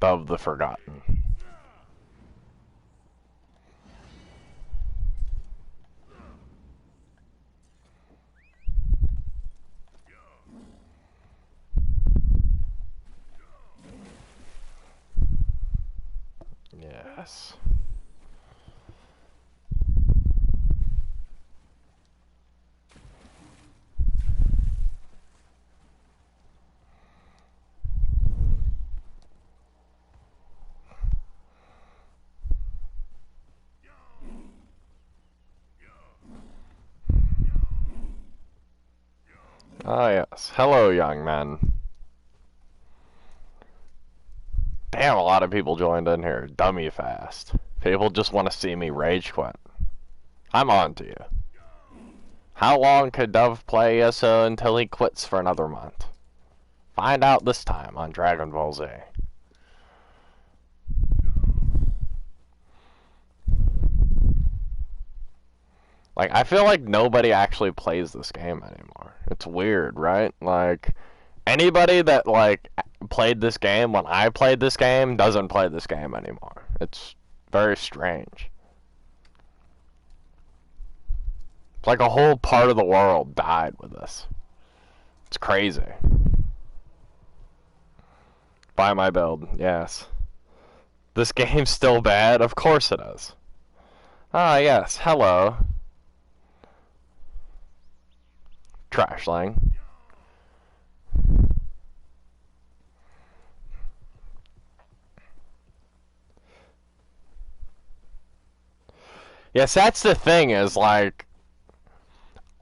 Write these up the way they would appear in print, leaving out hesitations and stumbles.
of the Forgotten. Yes. Ah, yes. Hello, young man. Damn, a lot of people joined in here. Dummy fast. People just want to see me rage quit. I'm on to you. How long could Dove play ESO until he quits for another month? Find out this time on Dragon Ball Z. Like, I feel like nobody actually plays this game anymore. It's weird, right? Like, anybody that, like, played this game when I played this game doesn't play this game anymore. It's very strange. It's like a whole part of the world died with this. It's crazy. Buy my build, yes. This game's still bad? Of course it is. Ah, yes, hello. Trashling. Yes, that's the thing, is, like,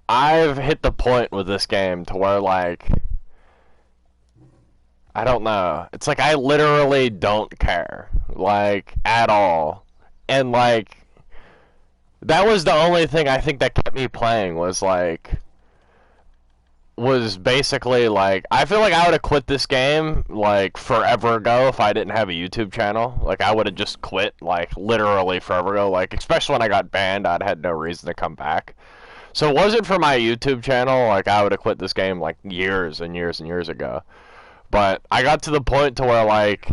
I've hit the point with this game to where, like, I don't know. It's like I literally don't care, like, at all. And, like, that was the only thing I think that kept me playing was, like, was basically, like, I feel like I would have quit this game, like, forever ago if I didn't have a YouTube channel. Like, I would have just quit, like, literally forever ago. Like, especially when I got banned, I'd had no reason to come back. So it wasn't for my YouTube channel, like, I would have quit this game, like, years and years and years ago. But I got to the point to where, like,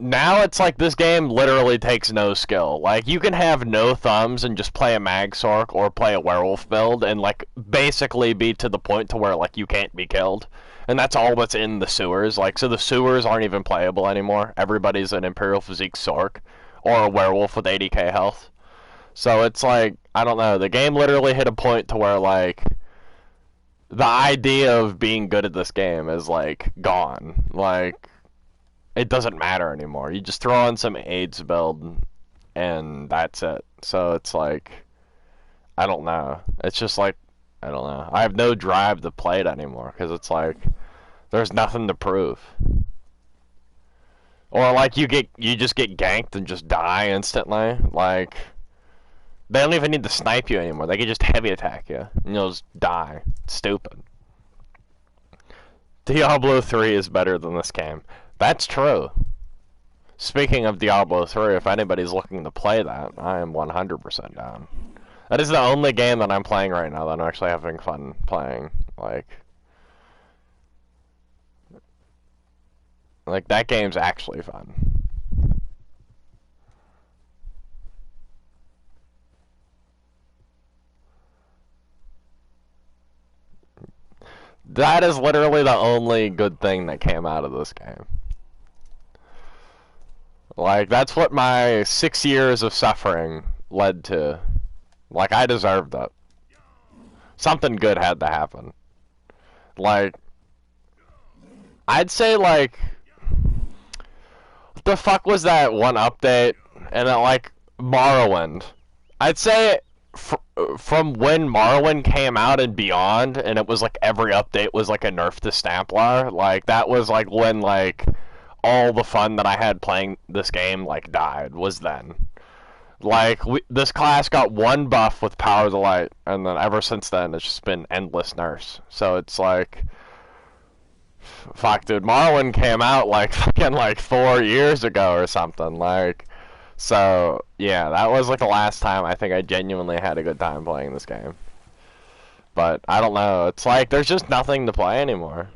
now it's like this game literally takes no skill. Like, you can have no thumbs and just play a Mag Sork or play a Werewolf build and, like, basically be to the point to where, like, you can't be killed. And that's all that's in the sewers. Like, so the sewers aren't even playable anymore. Everybody's an Imperial Physique Sork or a Werewolf with 80k health. So it's like, I don't know, the game literally hit a point to where, like, the idea of being good at this game is, like, gone. Like, it doesn't matter anymore. You just throw on some AIDS build, and that's it. So it's like, I don't know. It's just like, I don't know. I have no drive to play it anymore, because it's like, there's nothing to prove. Or like, you just get ganked and just die instantly. Like, they don't even need to snipe you anymore. They can just heavy attack you, and you'll just die. It's stupid. Diablo 3 is better than this game. That's true. Speaking of Diablo 3, if anybody's looking to play that, I am 100% down. That is the only game that I'm playing right now that I'm actually having fun playing. Like that game's actually fun. That is literally the only good thing that came out of this game. Like, that's what my 6 years of suffering led to. Like, I deserved it. Something good had to happen. Like, I'd say, like, what the fuck was that one update? And it, like, Morrowind. I'd say from when Morrowind came out and beyond, and it was like every update was like a nerf to Stamplar, like, that was like when, like, all the fun that I had playing this game, like, died, was then. Like, this class got one buff with Power of the Light, and then ever since then, it's just been endless nerfs. So it's like, fuck, dude, Morrowind came out, like, fucking, like, 4 years ago or something, like, so, yeah, that was, like, the last time I think I genuinely had a good time playing this game. But, I don't know, it's like, there's just nothing to play anymore.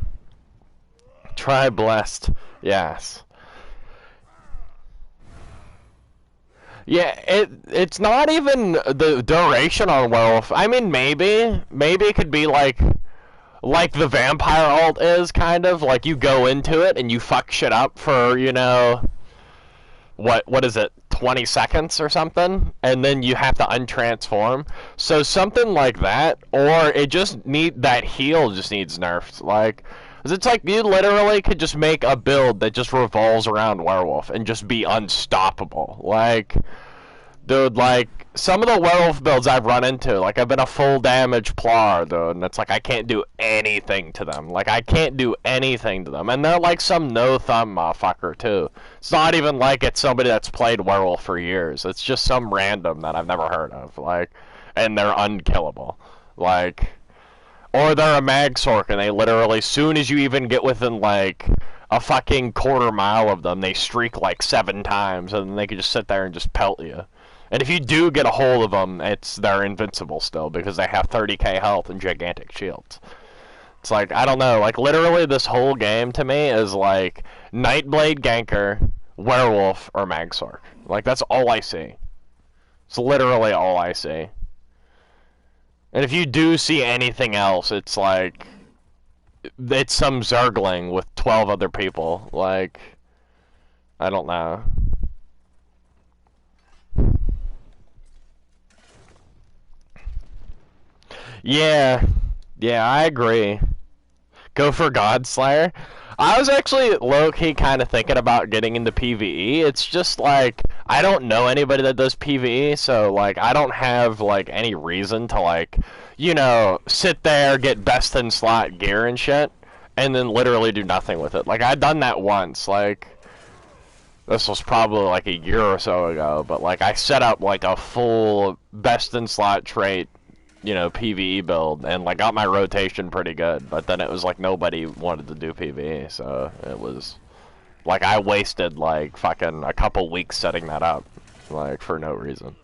Try Blessed, yes. Yeah, it's not even the duration on Werewolf. I mean, maybe it could be like the vampire alt is kind of like you go into it and you fuck shit up for what is it, 20 seconds or something, and then you have to untransform. So something like that, or it just that heal just needs nerfed. Like, 'cause it's like you literally could just make a build that just revolves around Werewolf and just be unstoppable. Like, dude, like, some of the Werewolf builds I've run into, like, I've been a full damage plar, dude, and it's like I can't do anything to them. Like, I can't do anything to them. And they're like some no-thumb motherfucker, too. It's not even like it's somebody that's played Werewolf for years. It's just some random that I've never heard of, like, and they're unkillable. Like, or they're a Magsork, and they literally, soon as you even get within, like, a fucking quarter mile of them, they streak, like, 7 times, and then they can just sit there and just pelt you. And if you do get a hold of them, they're invincible still because they have 30k health and gigantic shields. It's like, I don't know, like literally this whole game to me is like Nightblade Ganker, Werewolf, or Magsork. Like that's all I see. It's literally all I see. And if you do see anything else, it's like it's some Zergling with 12 other people. Like, I don't know. Yeah, I agree. Go for Godslayer. I was actually low-key kind of thinking about getting into PvE. It's just like I don't know anybody that does PvE, so like I don't have like any reason to like, sit there, get best in slot gear and shit, and then literally do nothing with it. Like I'd done that once, like this was probably like a year or so ago, but like I set up like a full best in slot trait PvE build, and like got my rotation pretty good, but then it was like nobody wanted to do PvE, so it was like I wasted like fucking a couple weeks setting that up, like for no reason.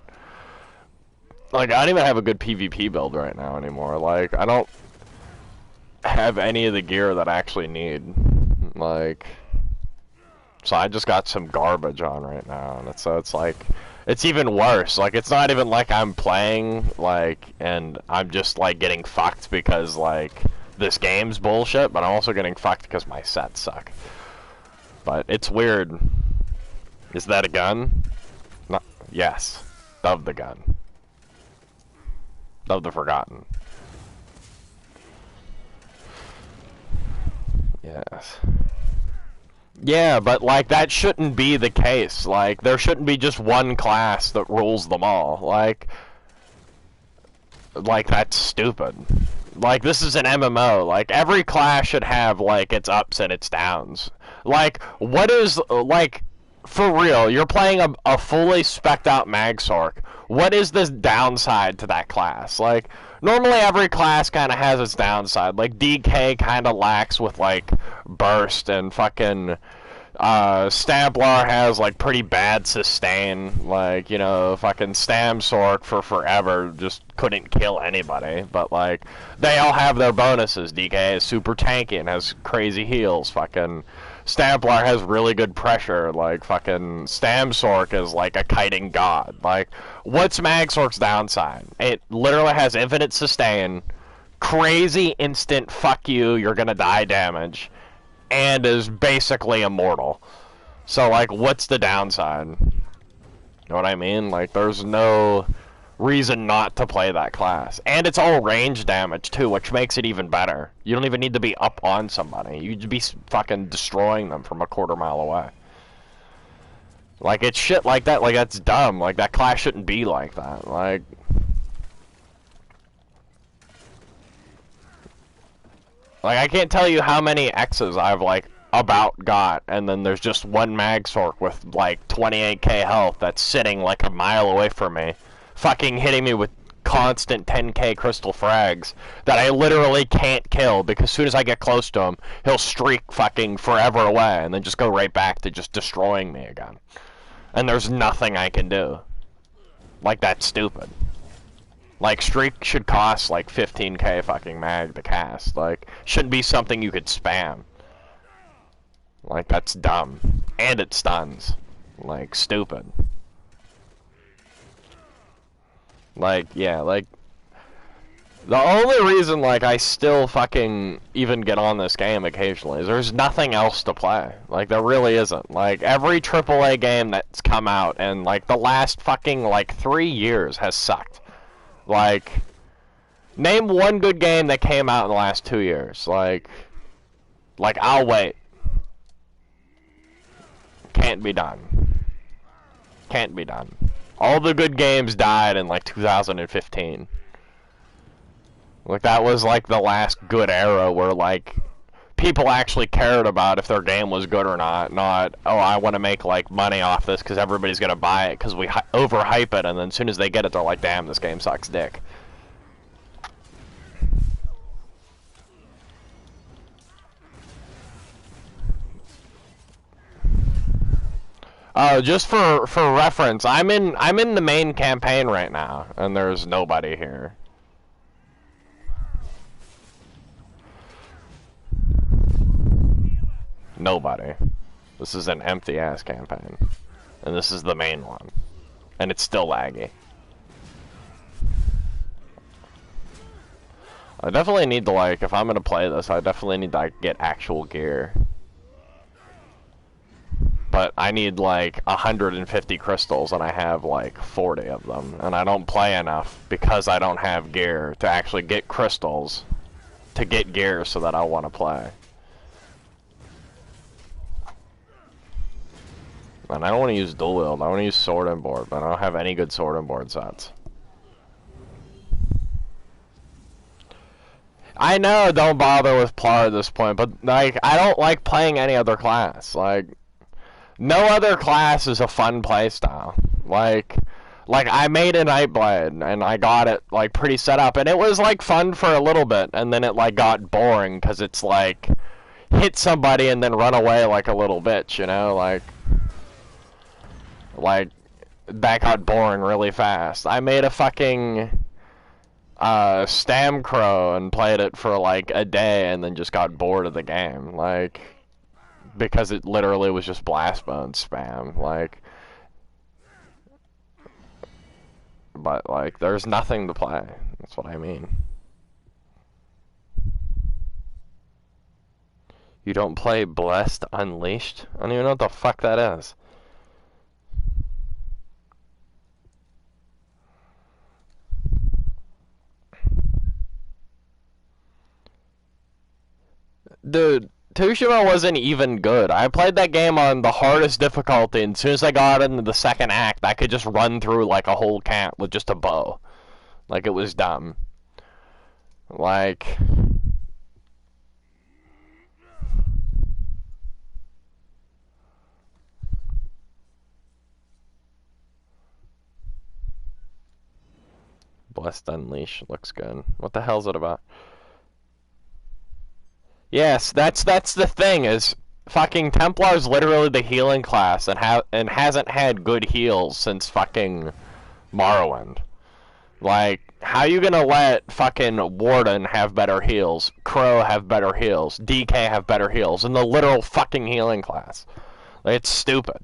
Like I don't even have a good PvP build right now anymore. Like I don't have any of the gear that I actually need. Like, so I just got some garbage on right now, and it's like it's even worse. Like, it's not even like I'm playing, like, and I'm just, like, getting fucked because, like, this game's bullshit, but I'm also getting fucked because my sets suck. But it's weird. Is that a gun? No, yes. Of the gun. Of the Forgotten. Yes. Yeah, but like that shouldn't be the case. Like there shouldn't be just one class that rules them all. Like that's stupid. Like this is an MMO. Like every class should have like its ups and its downs. Like what is like for real? You're playing a fully spec'd out Magsork. What is the downside to that class? Like normally every class kind of has its downside. Like DK kind of lacks with like burst, and fucking Stamplar has like pretty bad sustain. Like, fucking Stamsork for forever just couldn't kill anybody. But like they all have their bonuses. DK is super tanky and has crazy heals. Fucking Stamplar has really good pressure. Like fucking Stamsork is like a kiting god. Like, what's Magsork's downside? It literally has infinite sustain, crazy instant fuck you, you're gonna die damage, and is basically immortal. So like, what's the downside? You know what I mean? Like, there's no reason not to play that class. And it's all range damage too, which makes it even better. You don't even need to be up on somebody. You'd be fucking destroying them from a quarter mile away. Like, it's shit like that. Like, that's dumb. Like, that class shouldn't be like that. Like I can't tell you how many X's I've like about got, and then there's just one Magsork with like 28k health that's sitting like a mile away from me, fucking hitting me with constant 10k crystal frags that I literally can't kill because as soon as I get close to him, he'll streak fucking forever away and then just go right back to just destroying me again. And there's nothing I can do. Like, that's stupid. Like, streak should cost like 15k fucking mag to cast. Like, shouldn't be something you could spam. Like, that's dumb. And it stuns. Like, stupid. Like, yeah, like, the only reason, like, I still fucking even get on this game occasionally is there's nothing else to play. Like, there really isn't. Like, every AAA game that's come out in, like, the last fucking, like, 3 years has sucked. Like, name one good game that came out in the last 2 years. Like, I'll wait. Can't be done. Can't be done. All the good games died in, like, 2015. Like, that was, like, the last good era where, like, people actually cared about if their game was good or not. Not, oh, I want to make, like, money off this because everybody's going to buy it because we overhype it, and then as soon as they get it, they're like, damn, this game sucks dick. Oh, just for reference, I'm in the main campaign right now, and there's nobody here. Nobody. This is an empty-ass campaign. And this is the main one. And it's still laggy. I definitely need to, like, if I'm gonna play this, I definitely need to, like, get actual gear. But I need, like, 150 crystals, and I have, like, 40 of them. And I don't play enough because I don't have gear to actually get crystals to get gear so that I want to play. And I don't want to use dual wield. I want to use sword and board, but I don't have any good sword and board sets. I know, don't bother with plar at this point, but like I don't like playing any other class. Like no other class is a fun playstyle. Like I made a Nightblade and I got it like pretty set up, and it was like fun for a little bit, and then it like got boring because it's like hit somebody and then run away like a little bitch, you know, like that got boring really fast. I made a fucking Stam Crow and played it for like a day and then just got bored of the game, like because it literally was just blast bone spam, like. But like there's nothing to play. That's what I mean. You don't play Blessed Unleashed? I don't even know what the fuck that is. Dude, Tsushima wasn't even good. I played that game on the hardest difficulty, and as soon as I got into the second act, I could just run through like a whole camp with just a bow. Like, it was dumb. Like... Blessed Unleashed looks good. What the hell's it about? Yes, that's the thing, is fucking Templar's literally the healing class and hasn't had good heals since fucking Morrowind. Like, how you gonna let fucking Warden have better heals, Crow have better heals, DK have better heals, in the literal fucking healing class? Like, it's stupid.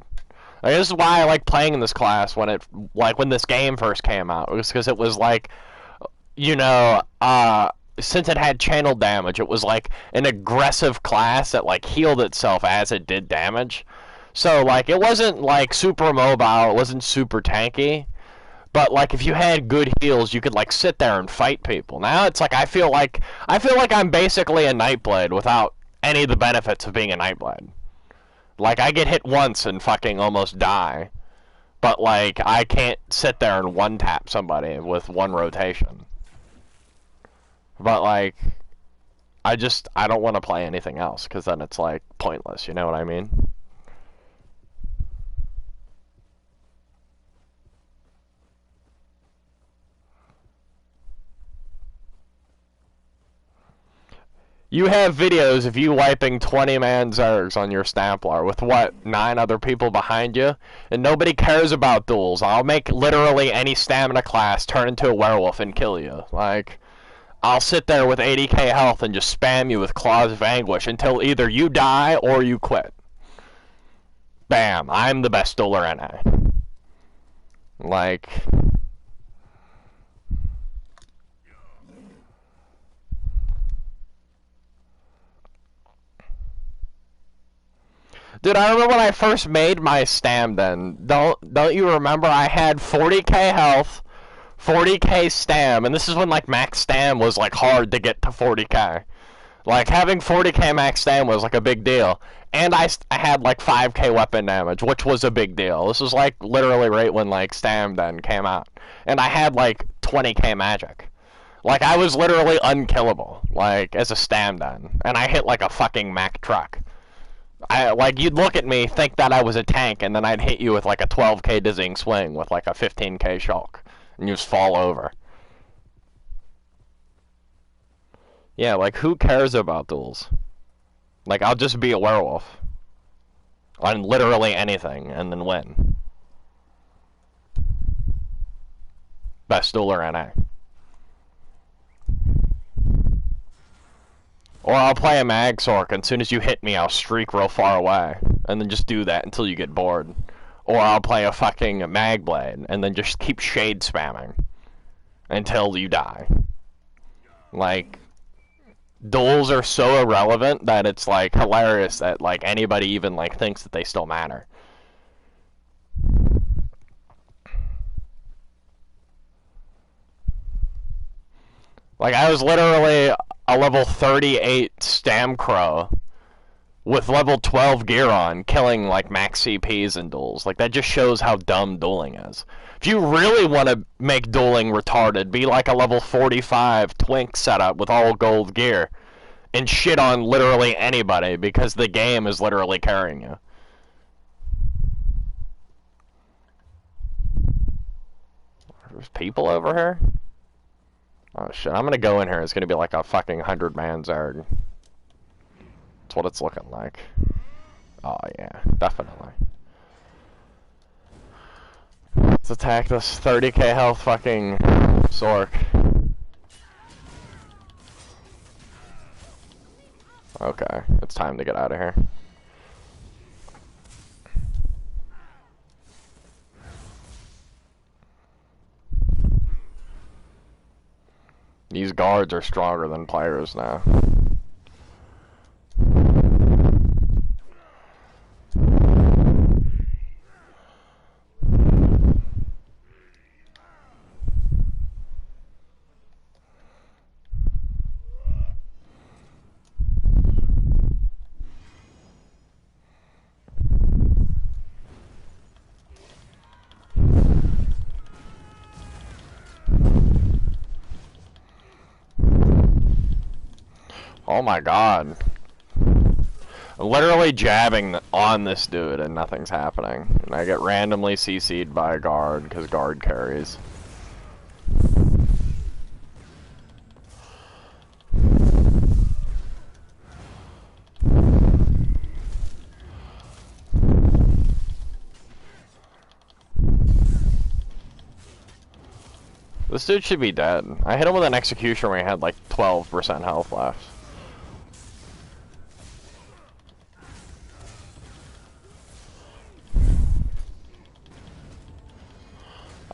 Like, this is why I like playing this class when when this game first came out. It was because it was like, you know, since it had channel damage, it was like an aggressive class that like healed itself as it did damage. So like it wasn't like super mobile, it wasn't super tanky, but like if you had good heals, you could like sit there and fight people. Now it's like I feel like I'm basically a Nightblade without any of the benefits of being a Nightblade. Like I get hit once and fucking almost die, but like I can't sit there and one tap somebody with one rotation. But, like, I don't want to play anything else, because then it's, like, pointless, you know what I mean? You have videos of you wiping 20-man Zergs on your Stamplar with, what, 9 other people behind you? And nobody cares about duels. I'll make literally any stamina class turn into a werewolf and kill you. Like... I'll sit there with 80k health and just spam you with Claws of Anguish until either you die or you quit. Bam, I'm the best dueler NA. Like... Dude, I remember when I first made my stam then. Don't you remember I had 40k health, 40k stam, and this is when like max stam was like hard to get to 40k. Like having 40k max stam was like a big deal. And I had like 5k weapon damage, which was a big deal. This was like literally right when like stam then came out. And I had like 20k magic. Like I was literally unkillable, like as a stam then. And I hit like a fucking Mack truck. Like you'd look at me, think that I was a tank, and then I'd hit you with like a 12k dizzying swing with like a 15k shulk, and you just fall over. Yeah, like who cares about duels? Like I'll just be a werewolf on literally anything and then win. Best dueler NA. Or I'll play a mag sork, and as soon as you hit me, I'll streak real far away. And then just do that until you get bored. Or I'll play a fucking mag blade, and then just keep shade spamming. Until you die. Like, duels are so irrelevant that it's, like, hilarious that, like, anybody even, like, thinks that they still matter. Like, I was literally a level 38 Stam Crow with level 12 gear on, killing, like, max CPs in duels. Like, that just shows how dumb dueling is. If you really want to make dueling retarded, be like a level 45 Twink setup with all gold gear and shit on literally anybody because the game is literally carrying you. There's people over here? Oh shit, I'm gonna go in here. It's gonna be like a fucking 100-man Zerg. That's what it's looking like. Oh yeah, definitely. Let's attack this 30k health fucking Sork. Okay, it's time to get out of here. These guards are stronger than players now. Oh my god. I'm literally jabbing on this dude and nothing's happening. And I get randomly CC'd by a guard because guard carries. This dude should be dead. I hit him with an execution where he had like 12% health left.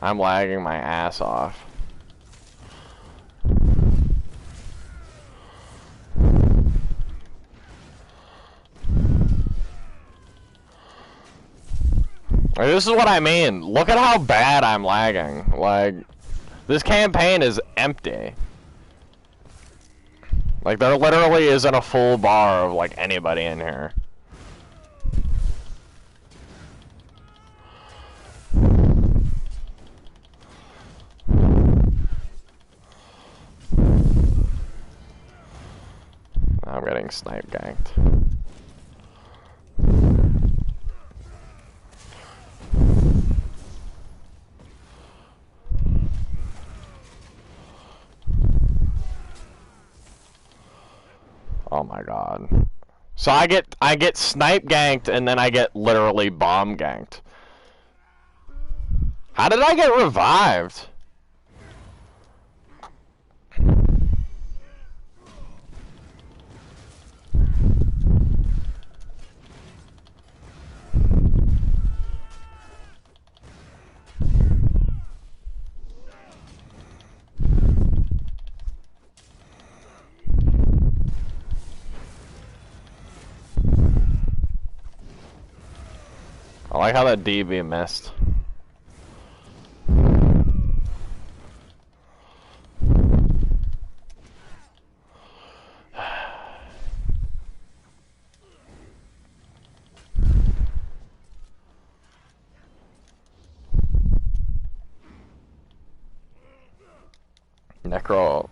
I'm lagging my ass off. Like, this is what I mean. Look at how bad I'm lagging. Like, this campaign is empty. Like, there literally isn't a full bar of, like, anybody in here. I'm getting snipe ganked. Oh my god. So I get snipe ganked and then I get literally bomb ganked. How did I get revived? I like how that DB missed. Necro,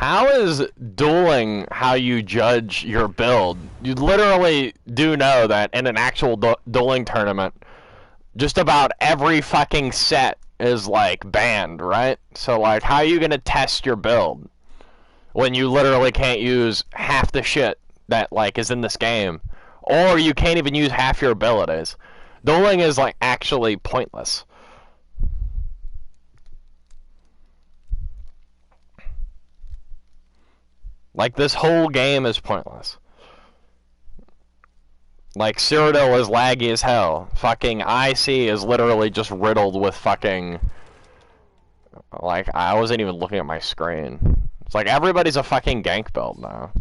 How is dueling how you judge your build? You literally do know that in an actual dueling tournament, just about every fucking set is like banned, right? So like, how are you gonna test your build when you literally can't use half the shit that like is in this game, or you can't even use half your abilities? Dueling is like actually pointless. Like, this whole game is pointless. Like, Cyrodiil is laggy as hell. Fucking IC is literally just riddled with fucking... Like, I wasn't even looking at my screen. It's like, everybody's a fucking gank build now.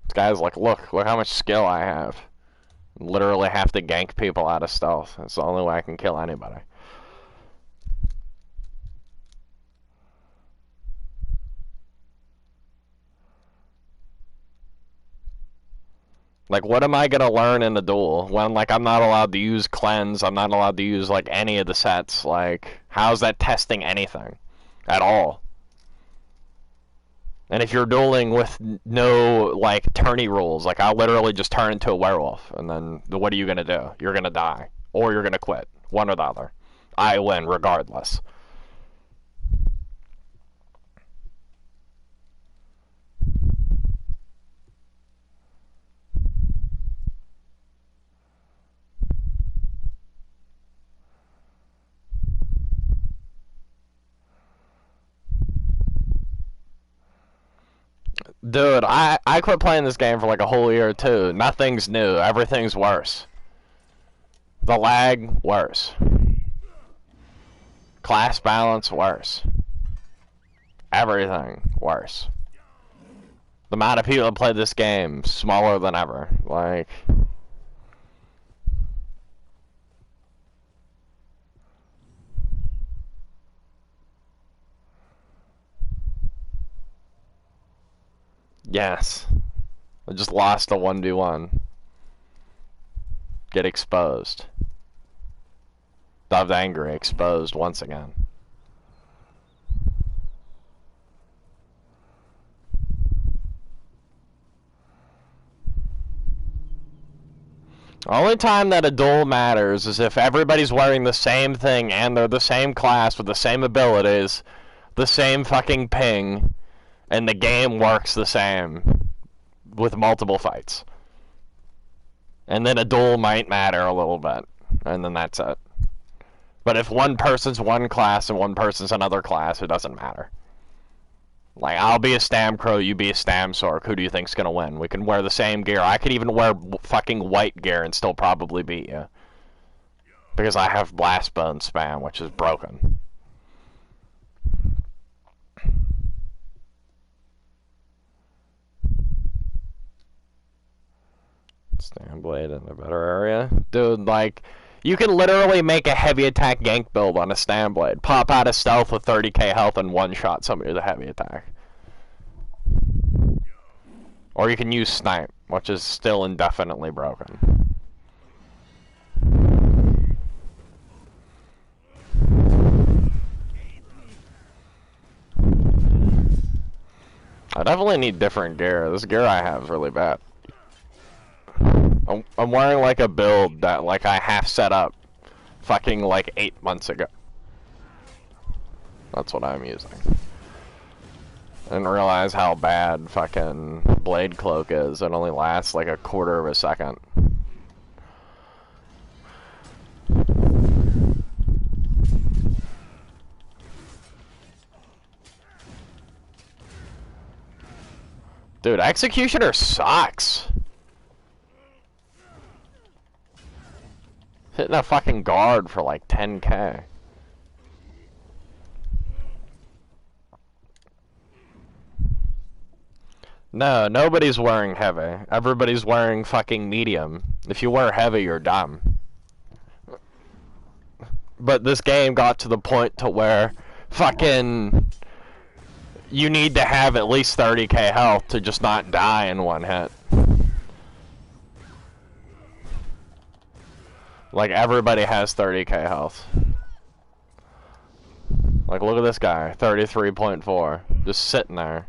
This guy's like, look how much skill I have. Literally have to gank people out of stealth. That's the only way I can kill anybody. Like, what am I gonna learn in the duel when, like, I'm not allowed to use cleanse, I'm not allowed to use, like, any of the sets? Like, how's that testing anything at all? And if you're dueling with no, like, tourney rules, like, I'll literally just turn into a werewolf, and then what are you gonna do? You're gonna die. Or you're gonna quit. One or the other. I win regardless. Dude, I quit playing this game for like a whole year too. Nothing's new. Everything's worse. The lag, worse. Class balance, worse. Everything, worse. The amount of people that play this game, smaller than ever. Like... Yes. I just lost a 1v1. Get exposed. Dove angry, exposed once again. The only time that a duel matters is if everybody's wearing the same thing and they're the same class with the same abilities, the same fucking ping, and the game works the same with multiple fights. And then a duel might matter a little bit, and then that's it. But if one person's one class and one person's another class, it doesn't matter. Like, I'll be a Stamcrow, you be a Stamsork, who do you think's gonna win? We can wear the same gear. I could even wear fucking white gear and still probably beat you. Because I have Blast Bone spam, which is broken. Stamblade in a better area? Dude, like... You can literally make a heavy attack gank build on a Stamblade. Pop out of stealth with 30k health and one-shot somebody with a heavy attack. Or you can use Snipe, which is still indefinitely broken. I definitely need different gear. This gear I have is really bad. I'm wearing like a build that like I half set up fucking like 8 months ago. That's what I'm using. I didn't realize how bad fucking Blade Cloak is. It only lasts like a quarter of a second. Dude, Executioner sucks. Hitting a fucking guard for like 10k. No, nobody's wearing heavy. Everybody's wearing fucking medium. If you wear heavy, you're dumb. But this game got to the point to where fucking you need to have at least 30k health to just not die in one hit. Like, everybody has 30k health. Like, look at this guy, 33.4, just sitting there.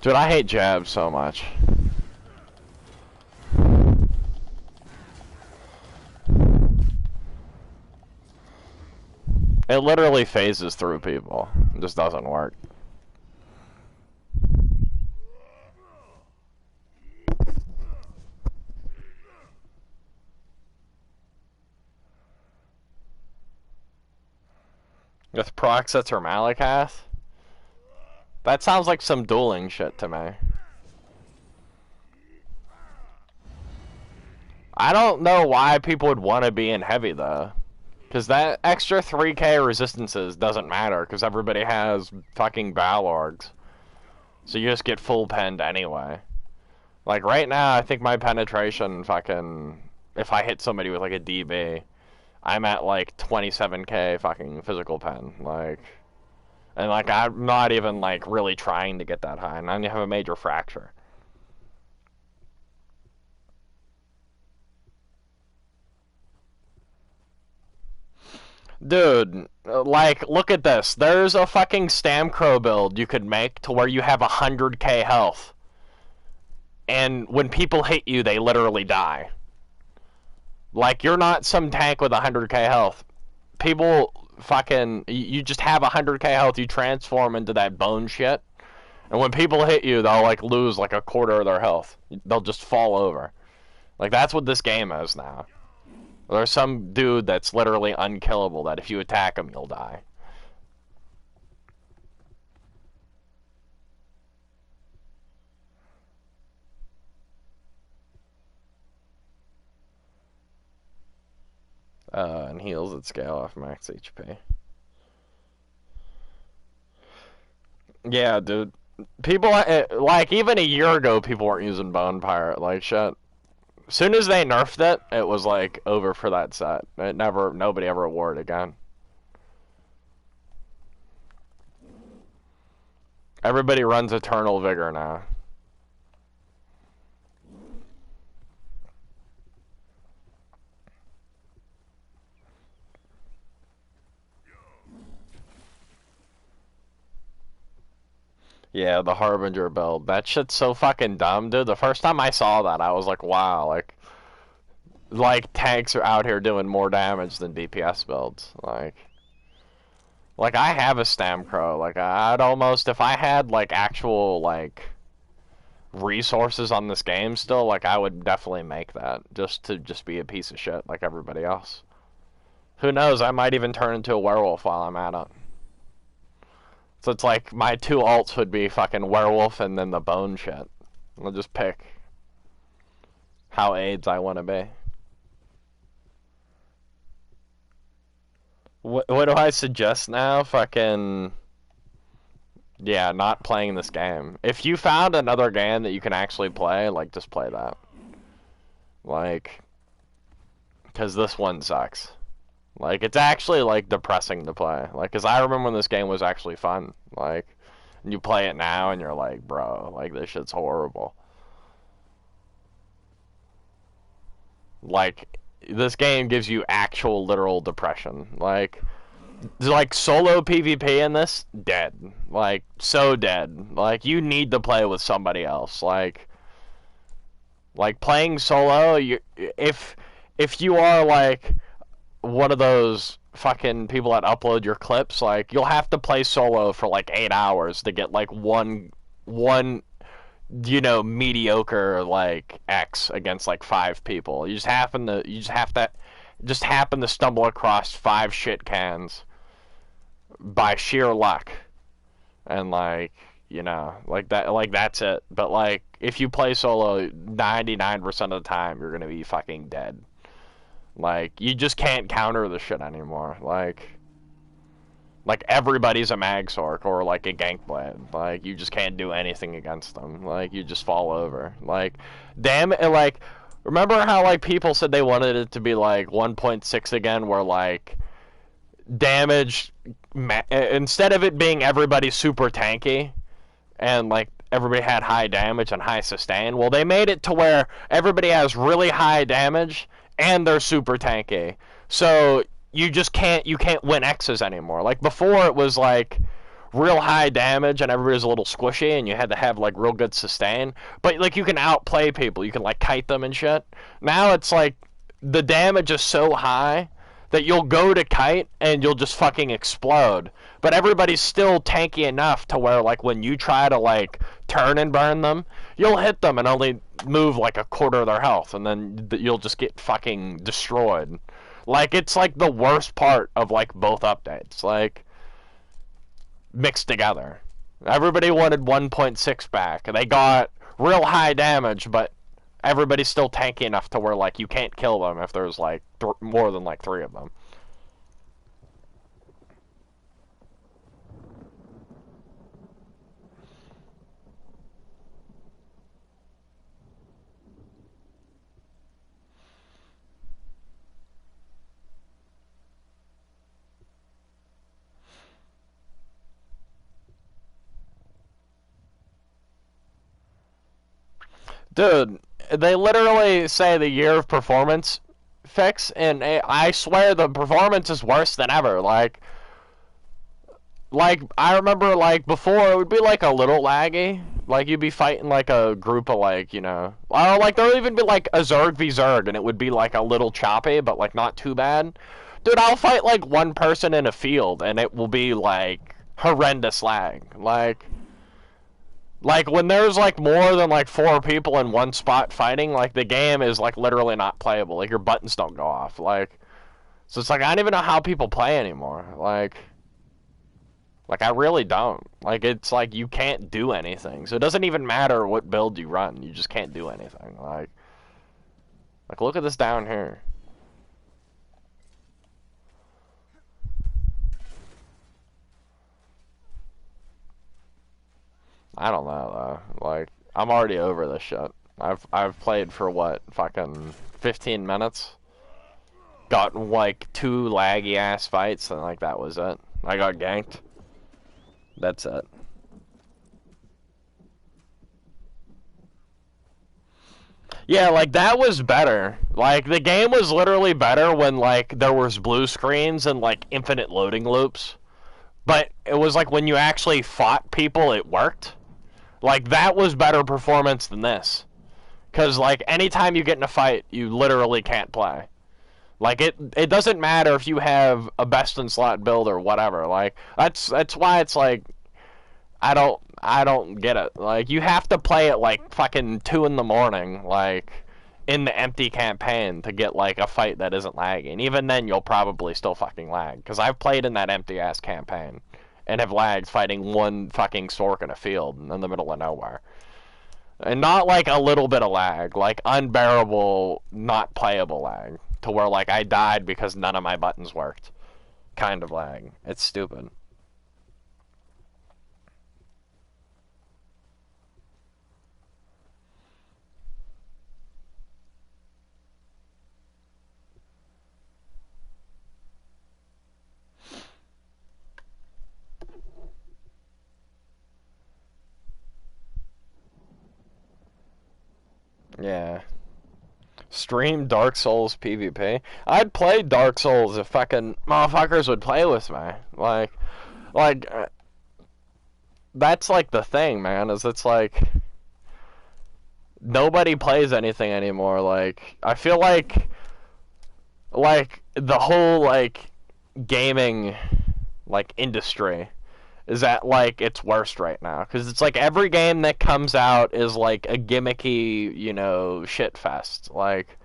Dude, I hate jabs so much. It literally phases through people. It just doesn't work. With Proxets or Malakath? That sounds like some dueling shit to me. I don't know why people would want to be in heavy though. Because that extra 3k resistances doesn't matter because everybody has fucking Balorgs. So you just get full penned anyway. Like right now, I think my penetration fucking... If I hit somebody with like a DB, I'm at like 27k fucking physical pen. Like... And, like, I'm not even, like, really trying to get that high. And I have a major fracture. Dude, like, look at this. There's a fucking Stamcrow build you could make to where you have 100k health. And when people hit you, they literally die. Like, you're not some tank with 100k health. People... Fucking, you just have 100k health, you transform into that bone shit, and when people hit you, they'll like lose like a quarter of their health. They'll just fall over. Like, that's what this game is now. There's some dude that's literally unkillable that if you attack him, you'll die. And heals at scale off max HP. Yeah, dude. People, like, even a year ago, people weren't using Bone Pirate. Like, shit. As soon as they nerfed it, it was, like, over for that set. Nobody ever wore it again. Everybody runs Eternal Vigor now. Yeah, the Harbinger build. That shit's so fucking dumb, dude. The first time I saw that, I was like, wow, like tanks are out here doing more damage than DPS builds. Like I have a Stamcrow. Like, I'd almost, if I had, like, actual, like, resources on this game still, like, I would definitely make that. Just to be a piece of shit like everybody else. Who knows, I might even turn into a werewolf while I'm at it. So it's like, my two alts would be fucking werewolf and then the bone shit. I'll just pick how AIDS I want to be. What do I suggest now? Fucking... Yeah, not playing this game. If you found another game that you can actually play, like, just play that. Like... Because this one sucks. Like, it's actually, like, depressing to play. Like, because I remember when this game was actually fun. Like, and you play it now and you're like, bro, like, this shit's horrible. Like, this game gives you actual, literal depression. Like, solo PvP in this, dead. Like, so dead. Like, you need to play with somebody else. Like playing solo, if you are like one of those fucking people that upload your clips, like you'll have to play solo for like 8 hours to get like one mediocre like X against like five people. You just happen to stumble across five shit cans by sheer luck, and like that, like that's it. But like if you play solo 99% of the time, you're gonna be fucking dead. Like you just can't counter the shit anymore. Like everybody's a Magsork or like a Gankblade. Like you just can't do anything against them. Like you just fall over. Like damn it, like remember how like people said they wanted it to be like 1.6 again, where like damage instead of it being everybody super tanky and like everybody had high damage and high sustain. Well, they made it to where everybody has really high damage and they're super tanky. So you can't win X's anymore. Like before it was like real high damage and everybody's a little squishy and you had to have like real good sustain. But like you can outplay people. You can like kite them and shit. Now it's like the damage is so high that you'll go to kite and you'll just fucking explode. But everybody's still tanky enough to where like when you try to like turn and burn them, you'll hit them and only move like a quarter of their health, and then you'll just get fucking destroyed. Like it's like the worst part of like both updates, like mixed together. Everybody wanted 1.6 back. They got real high damage, but everybody's still tanky enough to where like you can't kill them if there's like more than like three of them. Dude, they literally say the year of performance fix, and I swear the performance is worse than ever. Like I remember, like before it would be like a little laggy. Like you'd be fighting like a group of like or like there would even be like a Zerg v Zerg, and it would be like a little choppy, but like not too bad. Dude, I'll fight like one person in a field, and it will be like horrendous lag. Like when there's like more than like four people in one spot fighting, like the game is like literally not playable. Like your buttons don't go off. Like so it's like I don't even know how people play anymore. Like I really don't. Like it's like you can't do anything. So it doesn't even matter what build you run. You just can't do anything. Like look at this down here. I don't know though. Like I'm already over this shit. I've played for what, fucking 15 minutes. Got like two laggy ass fights, and like that was it. I got ganked. That's it. Yeah, like that was better. Like the game was literally better when like there was blue screens and like infinite loading loops. But it was like when you actually fought people, it worked. Like that was better performance than this. Cause like anytime you get in a fight, you literally can't play. Like it doesn't matter if you have a best in slot build or whatever. Like that's why it's like I don't get it. Like you have to play at like fucking 2 in the morning, like in the empty campaign to get like a fight that isn't lagging. Even then you'll probably still fucking lag. Because I've played in that empty ass campaign and have lagged fighting one fucking Sork in a field in the middle of nowhere. And not like a little bit of lag, like unbearable, not playable lag. To where like I died because none of my buttons worked. Kind of lag. It's stupid. Yeah. Stream Dark Souls PvP. I'd play Dark Souls if fucking motherfuckers would play with me. Like, that's like the thing, man, is it's like nobody plays anything anymore. Like, I feel like like the whole like gaming like industry is at like its worst right now, because it's like every game that comes out is like a gimmicky, you know, shit fest. Like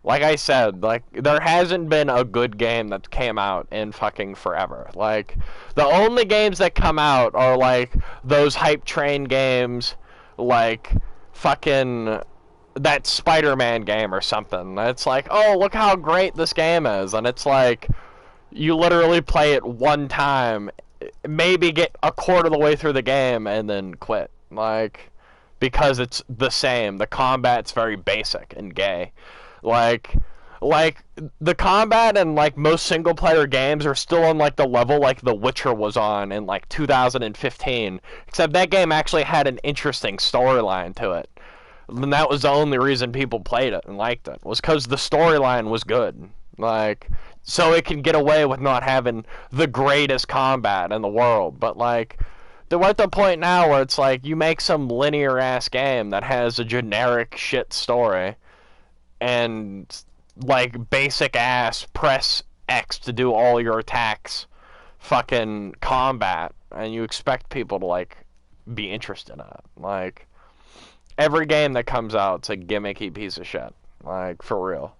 I said, like there hasn't been a good game that came out in fucking forever. Like the only games that come out are like those hype train games, like fucking that Spider-Man game or something. It's like, oh, look how great this game is, and it's like you literally play it one time, maybe get a quarter of the way through the game, and then quit. Like, because it's the same. The combat's very basic and gay. Like, like the combat and like most single player games are still on like the level like The Witcher was on in like 2015. Except that game actually had an interesting storyline to it. And that was the only reason people played it and liked it, was because the storyline was good. Like, so it can get away with not having the greatest combat in the world. But like, we're at the point now where it's like you make some linear ass game that has a generic shit story and like basic ass press X to do all your attacks fucking combat, and you expect people to like be interested in it. Like, every game that comes out, it's a gimmicky piece of shit. Like, for real.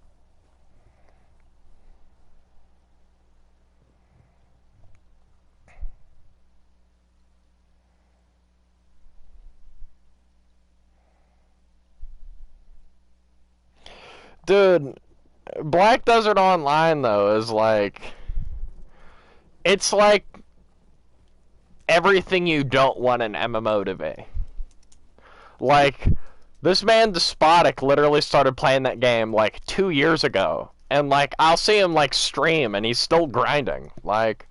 Dude, Black Desert Online, though, is like... It's like everything you don't want an MMO to be. Like, this man Despotic literally started playing that game like 2 years ago. And like, I'll see him like stream and he's still grinding. Like,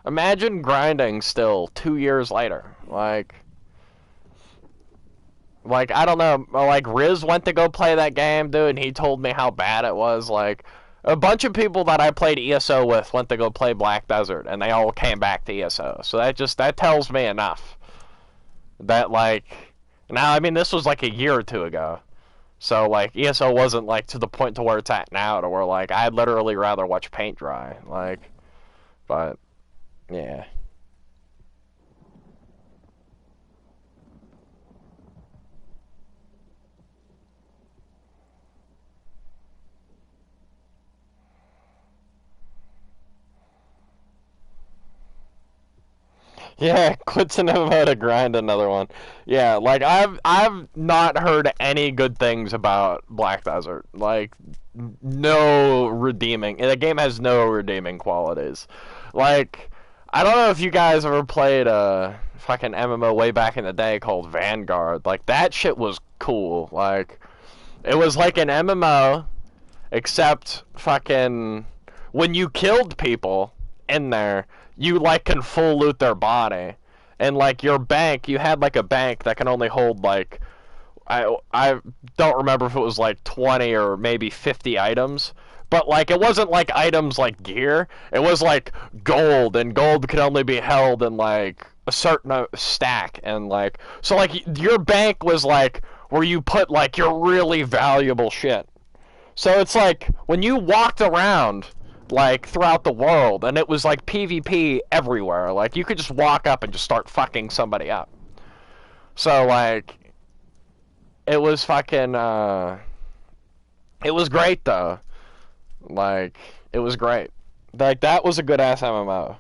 imagine grinding still 2 years later. Like, I don't know, like, Riz went to go play that game, dude, and he told me how bad it was. Like, a bunch of people that I played ESO with went to go play Black Desert, and they all came back to ESO. So that tells me enough. That, like, now, I mean, this was like a year or two ago. So, like, ESO wasn't, like, to the point to where it's at now, to where, like, I'd literally rather watch paint dry. Like, but, yeah. Yeah, quits an MMO to grind another one. Yeah, like I've not heard any good things about Black Desert. Like, no redeeming. The game has no redeeming qualities. Like, I don't know if you guys ever played a fucking MMO way back in the day called Vanguard. Like, that shit was cool. Like, it was like an MMO, except fucking when you killed people in there, you like can full loot their body, and like your bank, you had like a bank that can only hold like I don't remember if it was like 20 or maybe 50 items. But like it wasn't like items like gear. It was like gold, and gold could only be held in like a certain stack, and like so like your bank was like where you put like your really valuable shit. So it's like when you walked around like throughout the world and it was like PvP everywhere. Like you could just walk up and just start fucking somebody up. So like it was fucking it was great though. Like it was great. Like that was a good ass MMO.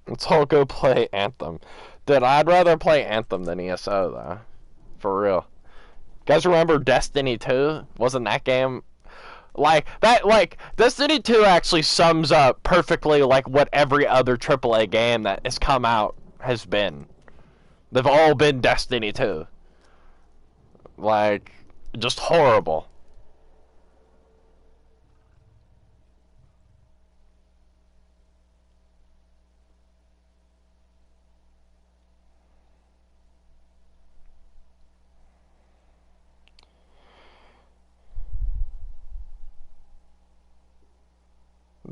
Let's all go play Anthem. Dude, I'd rather play Anthem than ESO though. For real. Guys remember Destiny 2? Wasn't that game like that? Like Destiny 2 actually sums up perfectly like what every other AAA game that has come out has been. They've all been Destiny 2. Like, just horrible.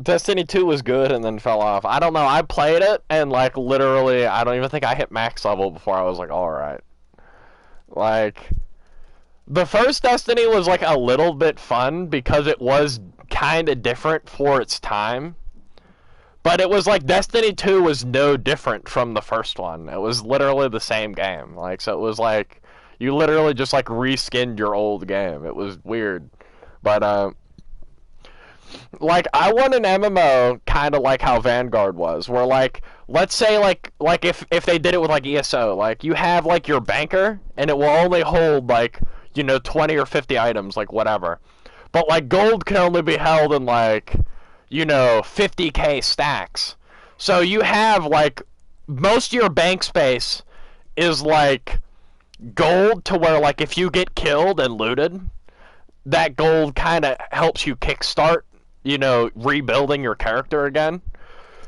Destiny 2 was good and then fell off. I don't know. I played it and like literally I don't even think I hit max level before I was like, alright. Like The first Destiny was like a little bit fun because it was kind of different for its time. But it was like Destiny 2 was no different from the first one. It was literally the same game. Like, so it was like you literally just like reskinned your old game. It was weird. But like I want an MMO kind of like how Vanguard was, where like let's say like if they did it with like ESO, like you have like your banker and it will only hold like, you know, 20 or 50 items, like whatever. But like gold can only be held in like, you know, 50k stacks. So you have like most of your bank space is like gold, to where like if you get killed and looted, that gold kind of helps you kickstart, you know, rebuilding your character again,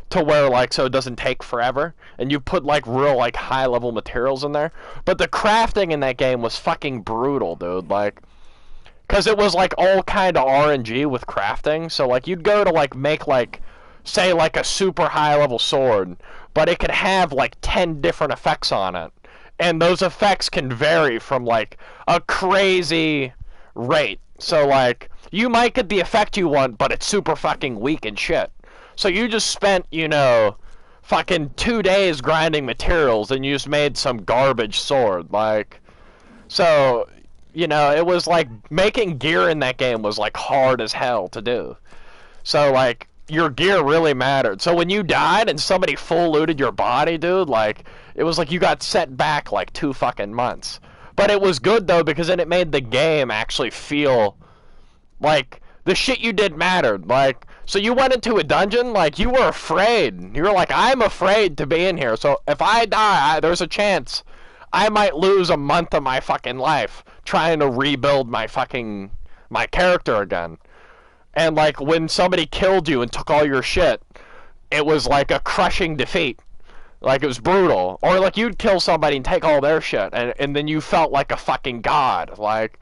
to where like so it doesn't take forever, and you put like real like high level materials in there. But the crafting in that game was fucking brutal, dude. Like, because it was like all kind of RNG with crafting. So like you'd go to like make like, say like a super high level sword, but it could have like 10 different effects on it, and those effects can vary from like a crazy rate. So like you might get the effect you want, but it's super fucking weak and shit. So you just spent, you know, fucking 2 days grinding materials and you just made some garbage sword. Like, so, you know, it was like making gear in that game was like hard as hell to do. So like your gear really mattered. So when you died and somebody full looted your body, dude, like it was like you got set back like 2 fucking months. But it was good though, because then it made the game actually feel like the shit you did mattered. Like, so you went into a dungeon, like you were afraid. You were like, I'm afraid to be in here. So if I die, there's a chance I might lose a month of my fucking life trying to rebuild my character again. And like when somebody killed you and took all your shit, it was like a crushing defeat. Like it was brutal. Or like you'd kill somebody and take all their shit, and then you felt like a fucking god. Like,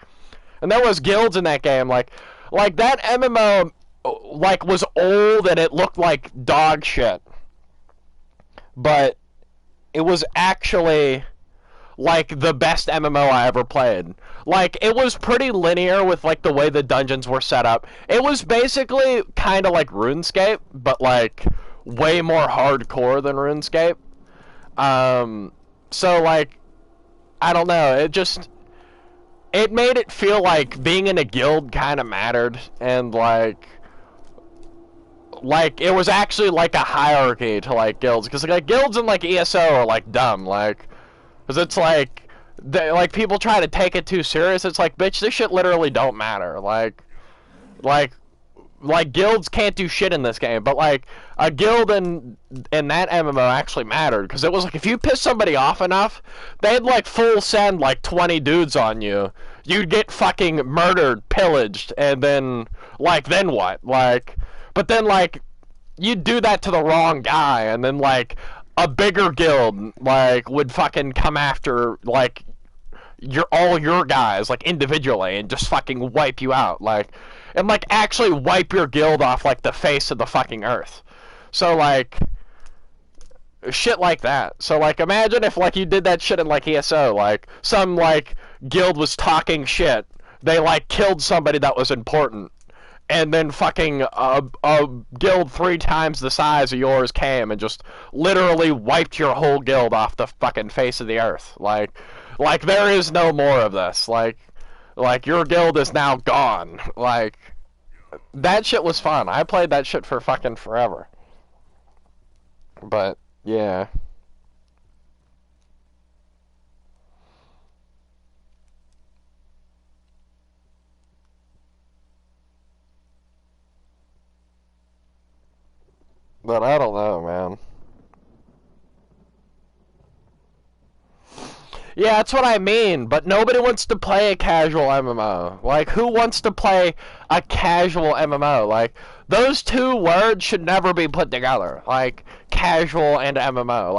and there was guilds in that game. Like that MMO like was old and it looked like dog shit. But it was actually like the best MMO I ever played. Like it was pretty linear with like the way the dungeons were set up. It was basically kind of like RuneScape, but like way more hardcore than RuneScape. So like I don't know, it made it feel like being in a guild kind of mattered, and like it was actually like a hierarchy to like guilds, because like guilds in like ESO are like dumb, like, because it's like like people try to take it too serious. It's like, bitch, this shit literally don't matter. Like guilds can't do shit in this game, but like a guild in that MMO actually mattered, because it was like if you piss somebody off enough, they'd like full send like 20 dudes on you. You'd get fucking murdered, pillaged, and then what? Like, but then like you'd do that to the wrong guy, and then like a bigger guild like would fucking come after like all your guys like individually and just fucking wipe you out, like, and like actually wipe your guild off like the face of the fucking earth. So like shit like that. So like imagine if like you did that shit in like ESO, like some like guild was talking shit, they like killed somebody that was important, and then fucking a guild 3 times the size of yours came and just literally wiped your whole guild off the fucking face of the earth. Like there is no more of this. Like your guild is now gone. Like that shit was fun. I played that shit for fucking forever. But yeah. But I don't know, man. Yeah, that's what I mean, but nobody wants to play a casual MMO. Like, who wants to play a casual MMO? Like, those 2 words should never be put together. Like, casual and MMO.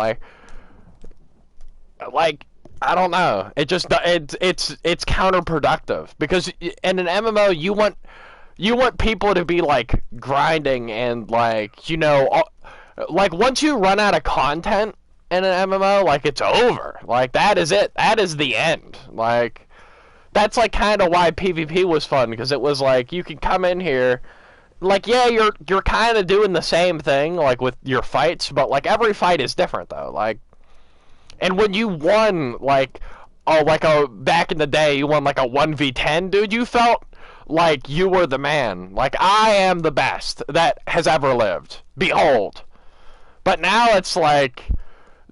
Like, I don't know. It just, it's counterproductive. Because in an MMO, you want people to be, like, grinding and, like, you know, like, once you run out of content in an MMO, like, it's over. Like, that is it. That is the end. Like, that's like kind of why PvP was fun, because it was like you could come in here, like yeah, you're kind of doing the same thing like with your fights, but like every fight is different though. Like, and when you won like back in the day, you won like a 1v10, dude, you felt like you were the man. Like, I am the best that has ever lived. Behold. But now it's like,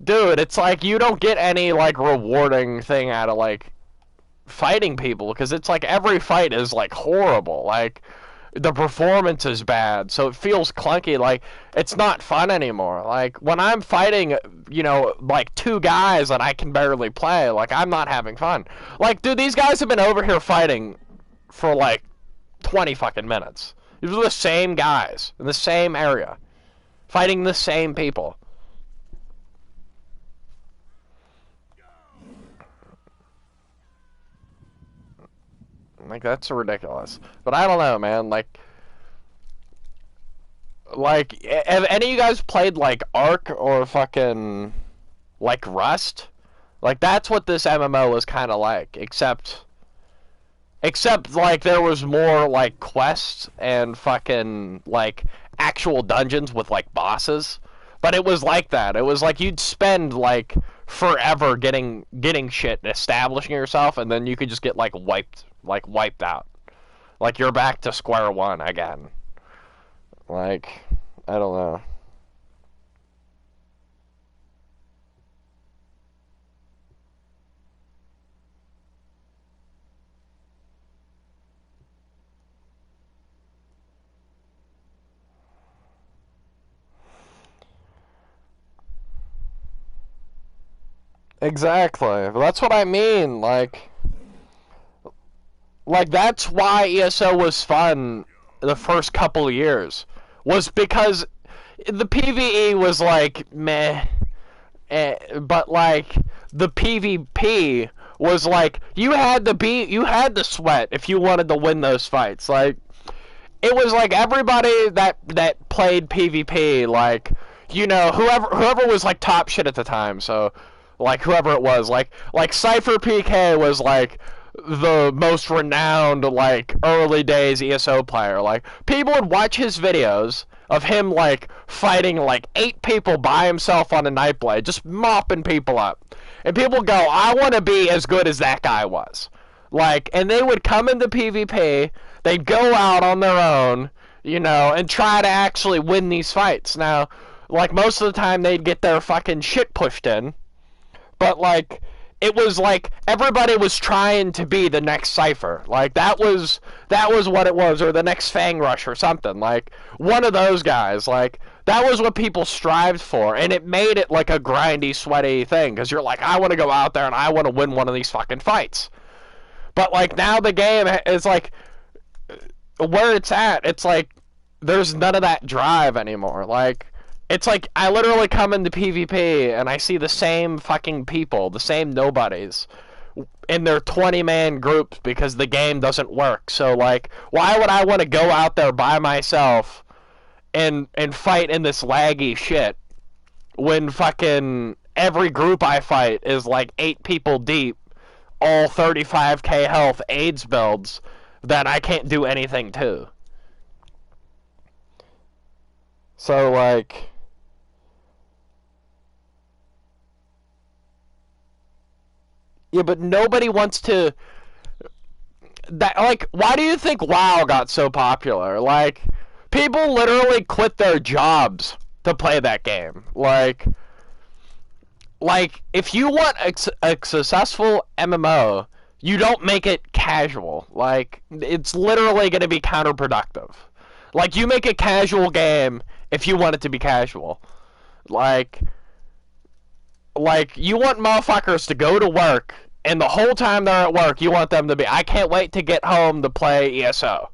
dude, it's like you don't get any like rewarding thing out of like fighting people, because it's like every fight is like horrible. Like, the performance is bad, so it feels clunky. Like, it's not fun anymore. Like, when I'm fighting, you know, like two guys and I can barely play, like, I'm not having fun. Like, dude, these guys have been over here fighting for like 20 fucking minutes. These are the same guys in the same area, fighting the same people. Like, that's ridiculous. But I don't know, man. Like, have any of you guys played, like, Ark or fucking, like, Rust? Like, that's what this MMO was kind of like, except, like, there was more, like, quests and fucking, like, actual dungeons with, like, bosses. But it was like that. It was like you'd spend, like, forever getting shit, establishing yourself, and then you could just get, like, wiped out. Like, you're back to square one again. Like, I don't know. Exactly. That's what I mean. Like that's why ESO was fun the first couple of years, was because the PvE was like meh, but like the PvP was like you had to sweat if you wanted to win those fights. Like, it was like everybody that played PvP, like, you know, whoever was like top shit at the time. So like whoever it was, like Cypher PK was like the most renowned, like, early days ESO player. Like, people would watch his videos of him, like, fighting, like, 8 people by himself on a Nightblade, just mopping people up. And people go, I want to be as good as that guy was. Like, and they would come into PvP, they'd go out on their own, you know, and try to actually win these fights. Now, like, most of the time they'd get their fucking shit pushed in, but, like, it was like everybody was trying to be the next Cypher. Like, that was what it was, or the next Fang Rush or something. Like, one of those guys. Like, that was what people strived for, and it made it like a grindy, sweaty thing, because you're like, I want to go out there and I want to win one of these fucking fights. But, like, now the game is like, where it's at, it's like there's none of that drive anymore. Like, it's like I literally come into PvP and I see the same fucking people, the same nobodies, in their 20-man groups, because the game doesn't work. So, like, why would I want to go out there by myself and fight in this laggy shit when fucking every group I fight is like 8 people deep, all 35k health AIDS builds that I can't do anything to. So, like, yeah, but nobody wants to. That, like, why do you think WoW got so popular? Like, people literally quit their jobs to play that game. Like, if you want a successful MMO, you don't make it casual. Like, it's literally going to be counterproductive. Like, you make a casual game if you want it to be casual. Like, you want motherfuckers to go to work, and the whole time they're at work, you want them to be, I can't wait to get home to play ESO.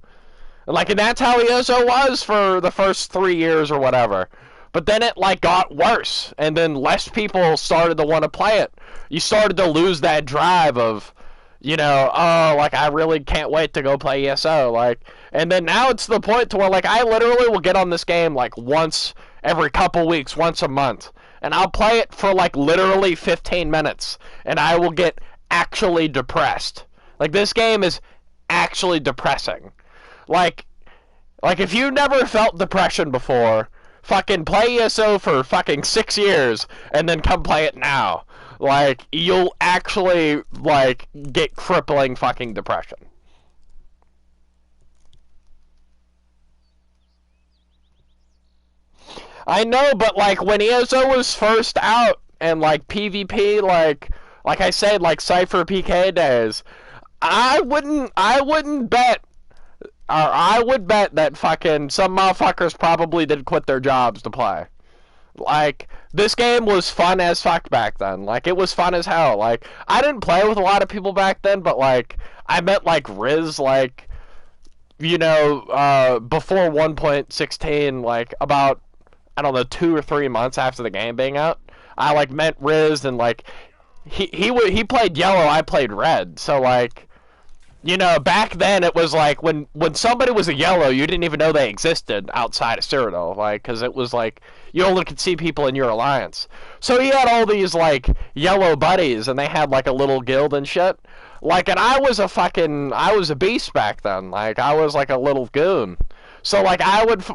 Like, and that's how ESO was for the first 3 years or whatever. But then it, like, got worse, and then less people started to want to play it. You started to lose that drive of, you know, oh, like, I really can't wait to go play ESO. Like, and then now it's the point to where, like, I literally will get on this game, like, once every couple weeks, once a month. And I'll play it for, like, literally 15 minutes. And I will get actually depressed. Like, this game is actually depressing. Like, if you never felt depression before, fucking play ESO for fucking 6 years, and then come play it now. Like, you'll actually, like, get crippling fucking depression. I know, but, like, when ESO was first out, and, like, PvP, like I said, like, Cypher PK days, I wouldn't bet, or I would bet that fucking some motherfuckers probably did quit their jobs to play. Like, this game was fun as fuck back then. Like, it was fun as hell. Like, I didn't play with a lot of people back then, but, like, I met, like, Riz, like, you know, before 1.16, like, about, I don't know, 2 or 3 months after the game being out. I, like, met Riz, and, like, he played yellow, I played red. So, like, you know, back then it was like when somebody was a yellow, you didn't even know they existed outside of Cyrodiil, like, because it was like you only could see people in your alliance. So he had all these like yellow buddies, and they had like a little guild and shit. Like, and I was a beast back then. Like, I was like a little goon. So like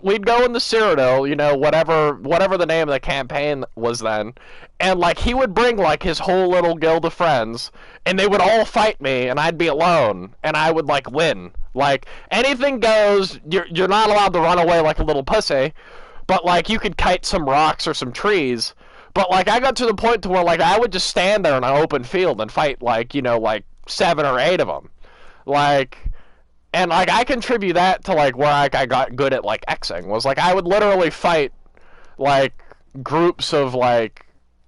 we'd go in the Cyrodiil, you know, whatever the name of the campaign was then, and like he would bring like his whole little guild of friends, and they would all fight me, and I'd be alone, and I would like win. Like, anything goes. You're not allowed to run away like a little pussy, but like you could kite some rocks or some trees. But like I got to the point to where like I would just stand there in an open field and fight like, you know, like 7 or 8 of them, like. And, like, I contribute that to, like, where I got good at, like, Xing. Was, like, I would literally fight, like, groups of, like,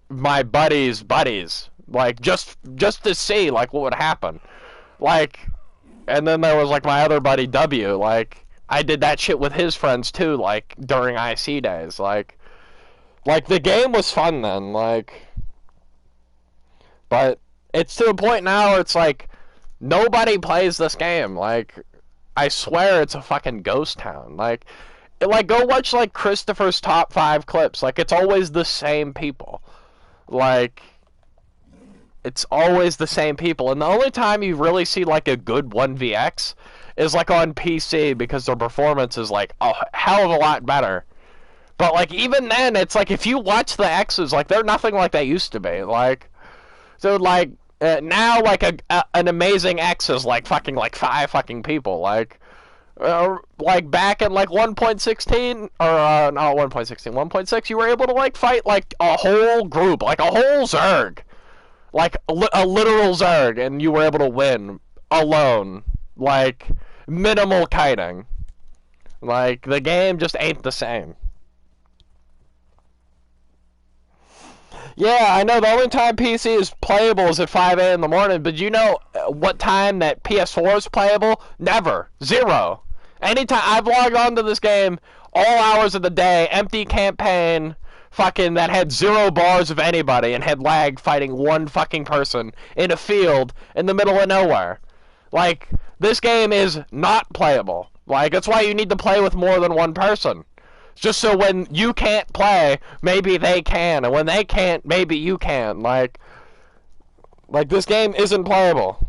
my buddies' buddies. Like, just to see, like, what would happen. Like, and then there was, like, my other buddy, W. Like, I did that shit with his friends, too, like, during IC days. Like, the game was fun then, like. But it's to the point now where it's, like, nobody plays this game. Like, I swear it's a fucking ghost town. Like, go watch, like, Christopher's top 5 clips. Like, it's always the same people. Like, it's always the same people. And the only time you really see, like, a good 1vx is, like, on PC, because their performance is, like, a hell of a lot better. But, like, even then, it's, like, if you watch the X's, like, they're nothing like they used to be. Like, so, like, now, like, an amazing X is, like, fucking, like, 5 fucking people, like back in, like, 1.16, or, not 1.16, 1.6, you were able to, like, fight, like, a whole group, like, a whole Zerg, like, a literal Zerg, and you were able to win, alone, like, minimal kiting. Like, the game just ain't the same. Yeah, I know the only time PC is playable is at 5 a.m. in the morning, but you know what time that PS4 is playable? Never. 0. Anytime I've logged onto this game, all hours of the day, empty campaign, fucking that had 0 bars of anybody and had lag fighting one fucking person in a field in the middle of nowhere. Like, this game is not playable. Like, that's why you need to play with more than one person. Just so when you can't play, maybe they can, and when they can't, maybe you can. Like this game isn't playable.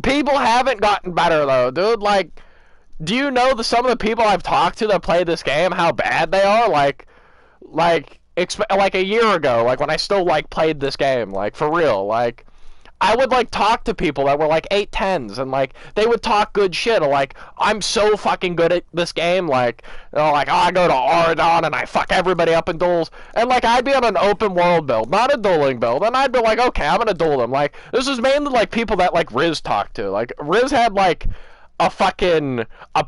People haven't gotten better though, dude. Like, do you know some of the people I've talked to that play this game, how bad they are? Like a year ago, like when I still like played this game, like for real, like. I would, like, talk to people that were, like, 8-10s, and, like, they would talk good shit, like, I'm so fucking good at this game, like, you know, like, oh, I go to Oradon, and I fuck everybody up in duels, and, like, I'd be on an open world build, not a dueling build, and I'd be like, okay, I'm gonna duel them, like, this is mainly, like, people that, like, Riz talked to, like, Riz had, like, a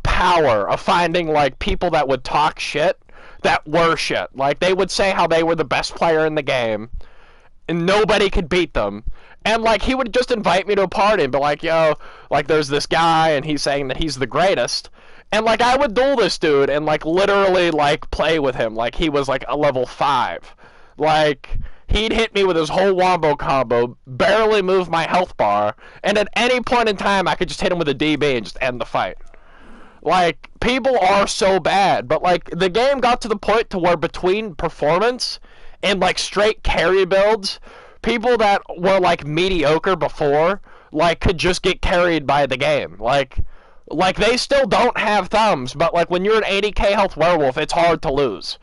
power of finding, like, people that would talk shit, that were shit, like, they would say how they were the best player in the game, and nobody could beat them. And, like, he would just invite me to a party and be like, yo, like, there's this guy, and he's saying that he's the greatest. And, like, I would duel this dude and, like, literally, like, play with him like he was, like, a level 5. Like, he'd hit me with his whole wombo combo, barely move my health bar, and at any point in time, I could just hit him with a DB and just end the fight. Like, people are so bad, but, like, the game got to the point to where between performance and, like, straight carry builds, people that were like mediocre before, like, could just get carried by the game. Like they still don't have thumbs, but like when you're an 80k health werewolf, it's hard to lose.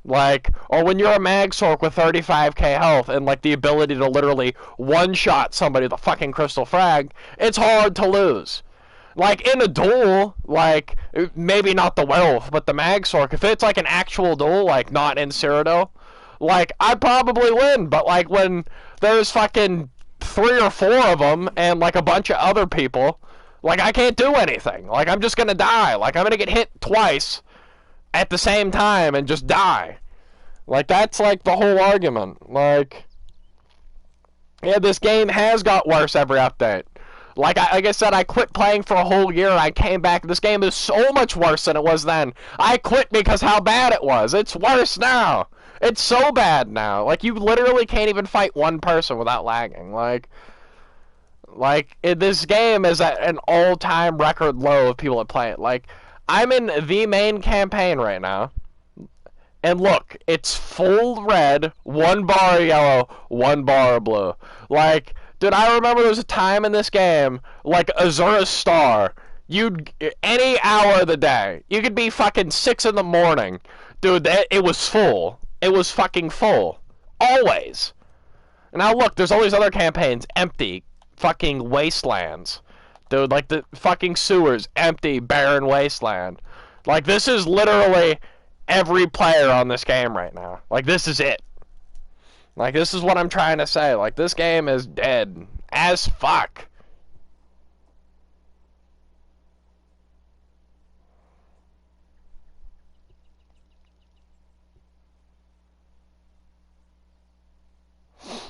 Like, or when you're a mag sork with 35k health and like the ability to literally one-shot somebody with a fucking crystal frag, it's hard to lose. Like in a duel, like maybe not the werewolf, but the mag sork, if it's like an actual duel, like not in Cyrodiil, like I'd probably win. But like when there's fucking 3 or 4 of them and like a bunch of other people, like I can't do anything. Like I'm just gonna die. Like I'm gonna get hit twice at the same time and just die. Like that's like the whole argument. Like, yeah, this game has got worse every update. Like I said, I quit playing for a whole year. I came back. This game is so much worse than it was then. I quit because how bad it was. It's worse now. It's so bad now. Like you literally can't even fight one person without lagging. This game is at an all-time record low of people that play it. Like, I'm in the main campaign right now, and look, it's full red, 1 bar of yellow, 1 bar of blue. Like, dude, I remember there was a time in this game, like Azura's Star, any hour of the day, you could be fucking 6 in the morning, dude, it was full. It was fucking full. Always. Now look, there's all these other campaigns, empty. Fucking wastelands. Dude, like the fucking sewers, empty, barren wasteland. Like this is literally every player on this game right now. Like this is it. Like this is what I'm trying to say. Like this game is dead as fuck.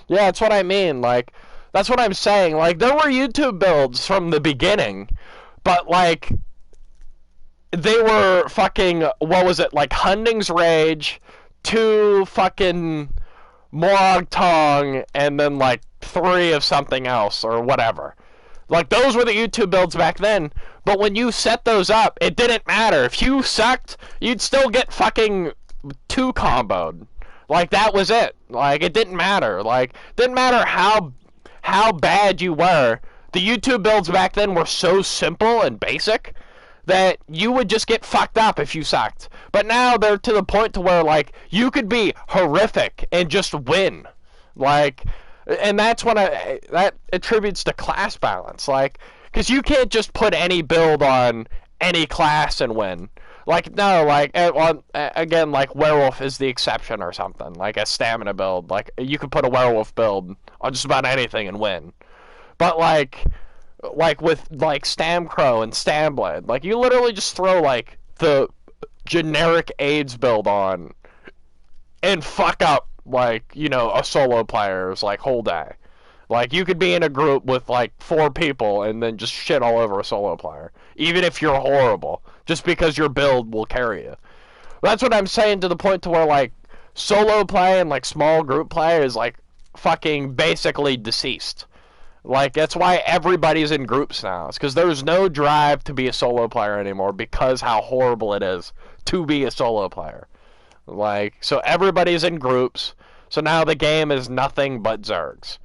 Yeah, that's what I mean. Like, that's what I'm saying. Like, there were YouTube builds from the beginning, but, like, they were fucking, what was it, like, Hunding's Rage, 2 fucking Morag Tong, and then, like, 3 of something else, or whatever. Like, those were the YouTube builds back then, but when you set those up, it didn't matter. If you sucked, you'd still get fucking 2 comboed. Like, that was it. Like, it didn't matter. Like, didn't matter how bad you were. The YouTube builds back then were so simple and basic that you would just get fucked up if you sucked. But now they're to the point to where, like, you could be horrific and just win. Like, and that's when that attributes to class balance. Like, because you can't just put any build on any class and win. Like, no, like, again, like, Werewolf is the exception or something. Like, a stamina build. Like, you could put a Werewolf build on just about anything and win. But, like with, like, Stamcrow and Stamblade, like, you literally just throw, like, the generic AIDS build on and fuck up, like, you know, a solo player's, like, whole day. Like, you could be in a group with, like, 4 people and then just shit all over a solo player. Even if you're horrible. Just because your build will carry you. That's what I'm saying, to the point to where, like, solo play and, like, small group play is, like, fucking basically deceased. Like, that's why everybody's in groups now. It's because there's no drive to be a solo player anymore because how horrible it is to be a solo player. Like, so everybody's in groups. So now the game is nothing but Zergs.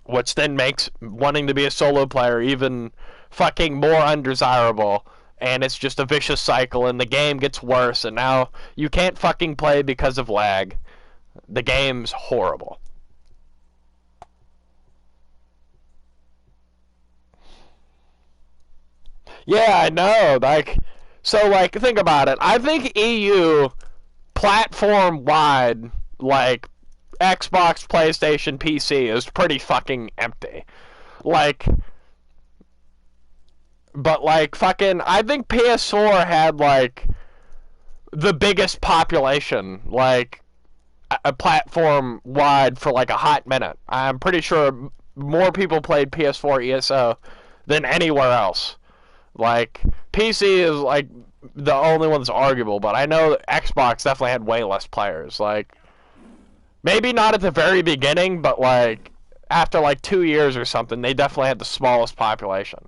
Which then makes wanting to be a solo player even fucking more undesirable, and it's just a vicious cycle, and the game gets worse, and now you can't fucking play because of lag. The game's horrible. Yeah, I know, like, so, like, think about it. I think EU, platform-wide, like, Xbox, PlayStation, PC is pretty fucking empty. Like, but like fucking, I think PS4 had like the biggest population, like a platform wide for like a hot minute. I'm pretty sure more people played PS4 ESO than anywhere else. Like, PC is like the only one that's arguable, but I know Xbox definitely had way less players. Like, maybe not at the very beginning, but like after like 2 years or something, they definitely had the smallest population.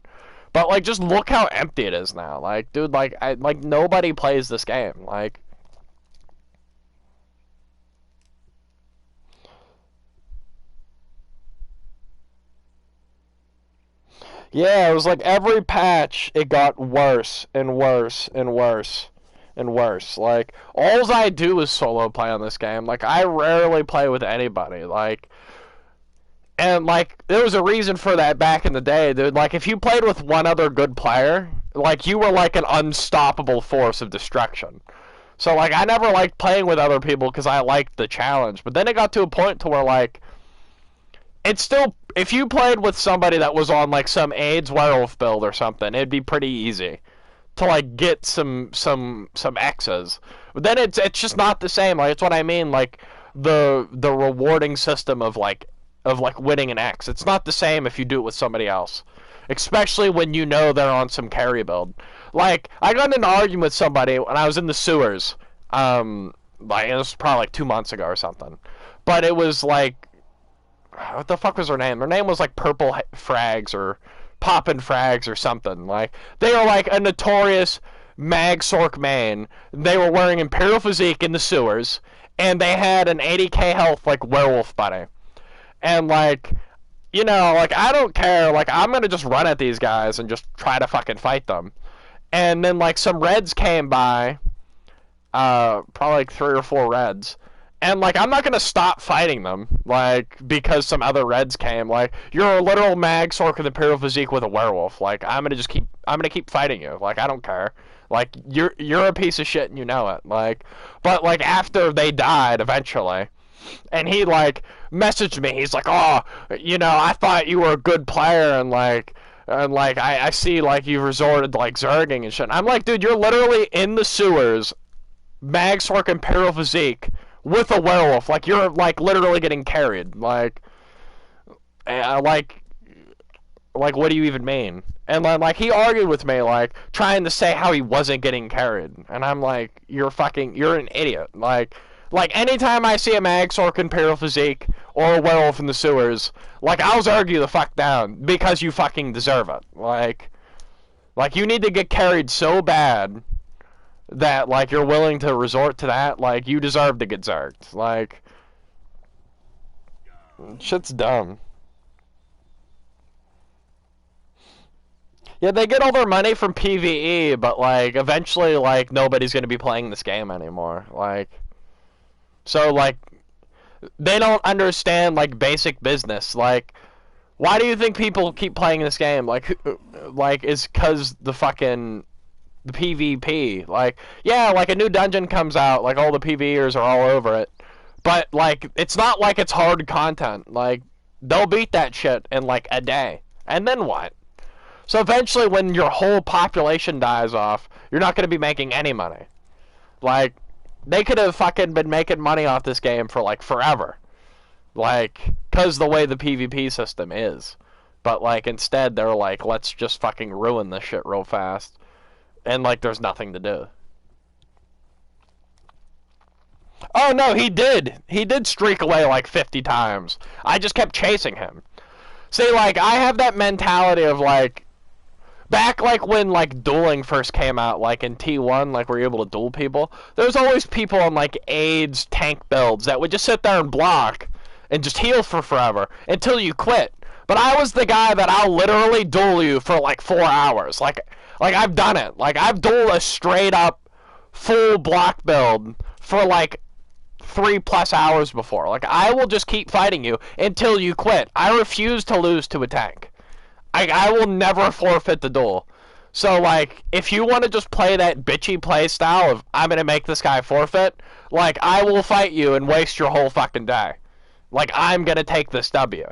But like, just look how empty it is now. Like, dude, like nobody plays this game. Like, Yeah, it was like every patch it got worse and worse and worse and worse. Like all I do is solo play on this game. Like I rarely play with anybody. Like there was a reason for that back in the day, dude. Like if you played with one other good player, like you were like an unstoppable force of destruction. So like I never liked playing with other people because I liked the challenge. But then it got to a point to where like it's still, if you played with somebody that was on like some AIDS werewolf build or something, it'd be pretty easy to like get some X's. But then it's just not the same. Like it's what I mean. Like the rewarding system of winning an X. It's not the same if you do it with somebody else, especially when you know they're on some carry build. Like I got in an argument with somebody when I was in the sewers. Like it was probably like 2 months ago or something. But it was like, what the fuck was her name? Her name was like Purple Frags or Poppin' Frags or something. Like they were like a notorious Mag Sork main. They were wearing Imperial Physique in the sewers, and they had an 80k health like Werewolf buddy. And like, you know, like I don't care. Like I'm gonna just run at these guys and just try to fucking fight them. And then like some Reds came by, probably like 3 or 4 Reds. And like I'm not gonna stop fighting them, like because some other Reds came. Like you're a literal Mag Sork with Imperial Physique with a werewolf. Like I'm gonna keep fighting you. Like I don't care. Like you're a piece of shit and you know it. Like, but like after they died eventually, and he like messaged me. He's like, oh, you know, I thought you were a good player, and like I see like you resorted to like zerging and shit. I'm like, dude, you're literally in the sewers, Mag Sork Imperial Physique with a werewolf. Like you're like literally getting carried. Like what do you even mean? And then like he argued with me, like trying to say how he wasn't getting carried, and I'm like, you're an idiot. Like anytime I see a Mag Sork Imperial Physique or a werewolf in the sewers, like I'll argue the fuck down because you fucking deserve it. Like you need to get carried so bad that like you're willing to resort to that. Like you deserve to get zerged. Like shit's dumb. Yeah, they get all their money from PvE, but like eventually like nobody's gonna be playing this game anymore. Like so like they don't understand like basic business. Like why do you think people keep playing this game? Like it's cause the PvP. Like yeah, like a new dungeon comes out, like all the PvEers are all over it. But like it's not like it's hard content. Like they'll beat that shit in like a day. And then what? So eventually when your whole population dies off, you're not going to be making any money. Like they could have fucking been making money off this game for like forever. Like cuz the way the PvP system is. But like instead they're like, let's just fucking ruin this shit real fast. And like there's nothing to do. Oh no, he did. He did streak away like 50 times. I just kept chasing him. See, like I have that mentality of like back like when like dueling first came out, like in T1, like where you're able to duel people, there's always people on like AIDS tank builds that would just sit there and block and just heal for forever until you quit. But I was the guy that I'll literally duel you for like 4 hours. Like I've done it. Like I've dueled a straight up full block build for like 3+ hours before. Like I will just keep fighting you until you quit. I refuse to lose to a tank. I will never forfeit the duel. So, like, if you want to just play that bitchy play style of, I'm going to make this guy forfeit, like, I will fight you and waste your whole fucking day. Like, I'm going to take this W.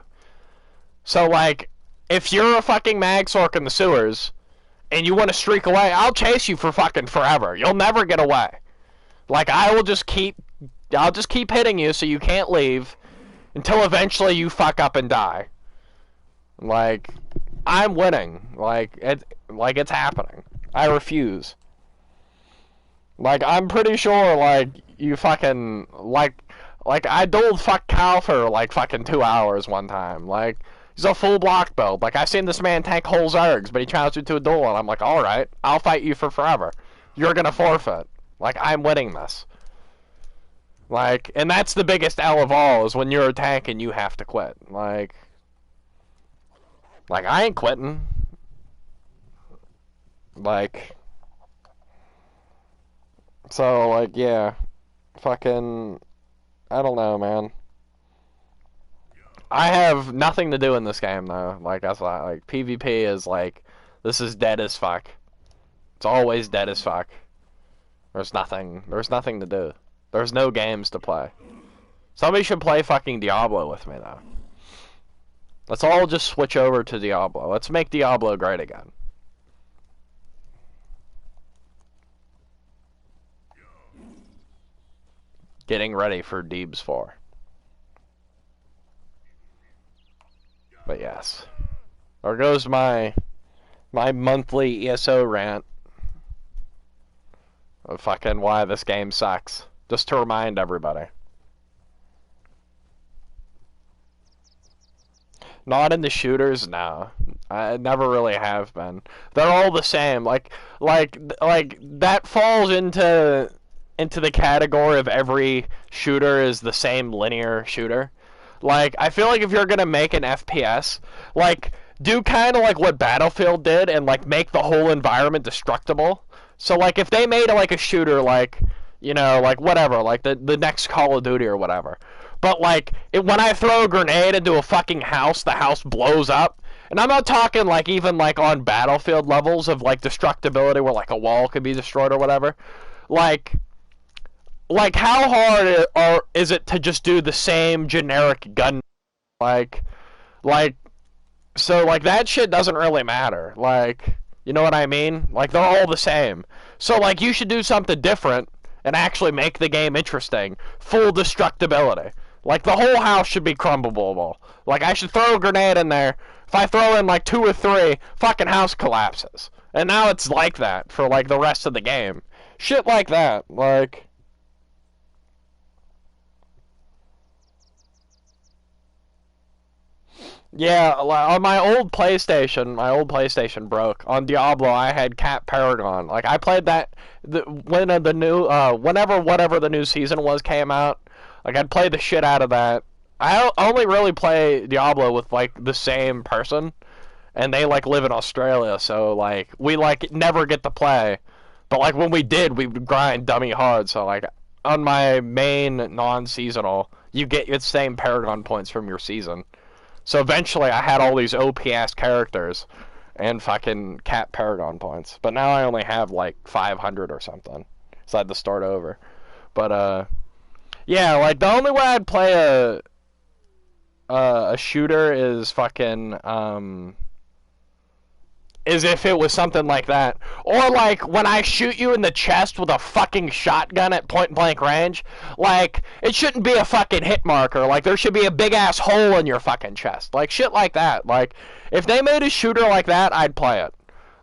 So, like, if you're a fucking Mag Sork in the sewers, and you want to streak away, I'll chase you for fucking forever. You'll never get away. Like, I'll just keep hitting you so you can't leave, until eventually you fuck up and die. Like, I'm winning. Like it's happening. I refuse. Like I'm pretty sure like you fucking like I dueled fuck Cal for like fucking 2 hours one time. Like he's a full block build. Like I've seen this man tank whole zergs, but he challenged me to a duel, and I'm like, all right, I'll fight you for forever. You're gonna forfeit. Like I'm winning this. Like, and that's the biggest L of all is when you're a tank and you have to quit. Like I ain't quitting. Like, so, like, yeah. Fucking, I don't know, man. I have nothing to do in this game, though. Like, that's why, like, PvP is, like, this is dead as fuck. It's always dead as fuck. There's nothing to do. There's no games to play. Somebody should play fucking Diablo with me, though. Let's all just switch over to Diablo. Let's make Diablo great again. Getting ready for Deebs 4. But yes. There goes my monthly ESO rant of fucking why this game sucks. Just to remind everybody. Not in the shooters, no. I never really have been. They're all the same. Like that falls into the category of every shooter is the same linear shooter. Like, I feel like if you're gonna make an FPS, like, do kind of like what Battlefield did and, like, make the whole environment destructible. So, like, if they made, like, a shooter, like, you know, like, whatever, like, the next Call of Duty or whatever. But, like, when I throw a grenade into a fucking house, the house blows up. And I'm not talking, like, even, like, on Battlefield levels of, like, destructibility where, like, a wall could be destroyed or whatever. Like, how hard is it to just do the same generic gun? Like, so, like, that shit doesn't really matter. Like, you know what I mean? Like, they're all the same. So, like, you should do something different and actually make the game interesting. Full destructibility. Like, the whole house should be crumbleable. Like, I should throw a grenade in there. If I throw in, like, 2 or 3, fucking house collapses. And now it's like that for, like, the rest of the game. Shit like that. Like... Yeah, on my old PlayStation broke. On Diablo, I had Cat Paragon. Like, I played that when the new, whatever the new season was came out. Like, I'd play the shit out of that. I only really play Diablo with, like, the same person. And they, like, live in Australia, so, like, we, like, never get to play. But, like, when we did, we would grind dummy hard. So, like, on my main non-seasonal, you get the same Paragon points from your season. So eventually I had all these OP-ass characters and fucking Cat Paragon points. But now I only have like 500 or something. So I had to start over. But, yeah, like the only way I'd play a shooter is fucking, is if it was something like that. Or, like, when I shoot you in the chest with a fucking shotgun at point-blank range, like, it shouldn't be a fucking hit marker. Like, there should be a big-ass hole in your fucking chest. Like, shit like that. Like, if they made a shooter like that, I'd play it.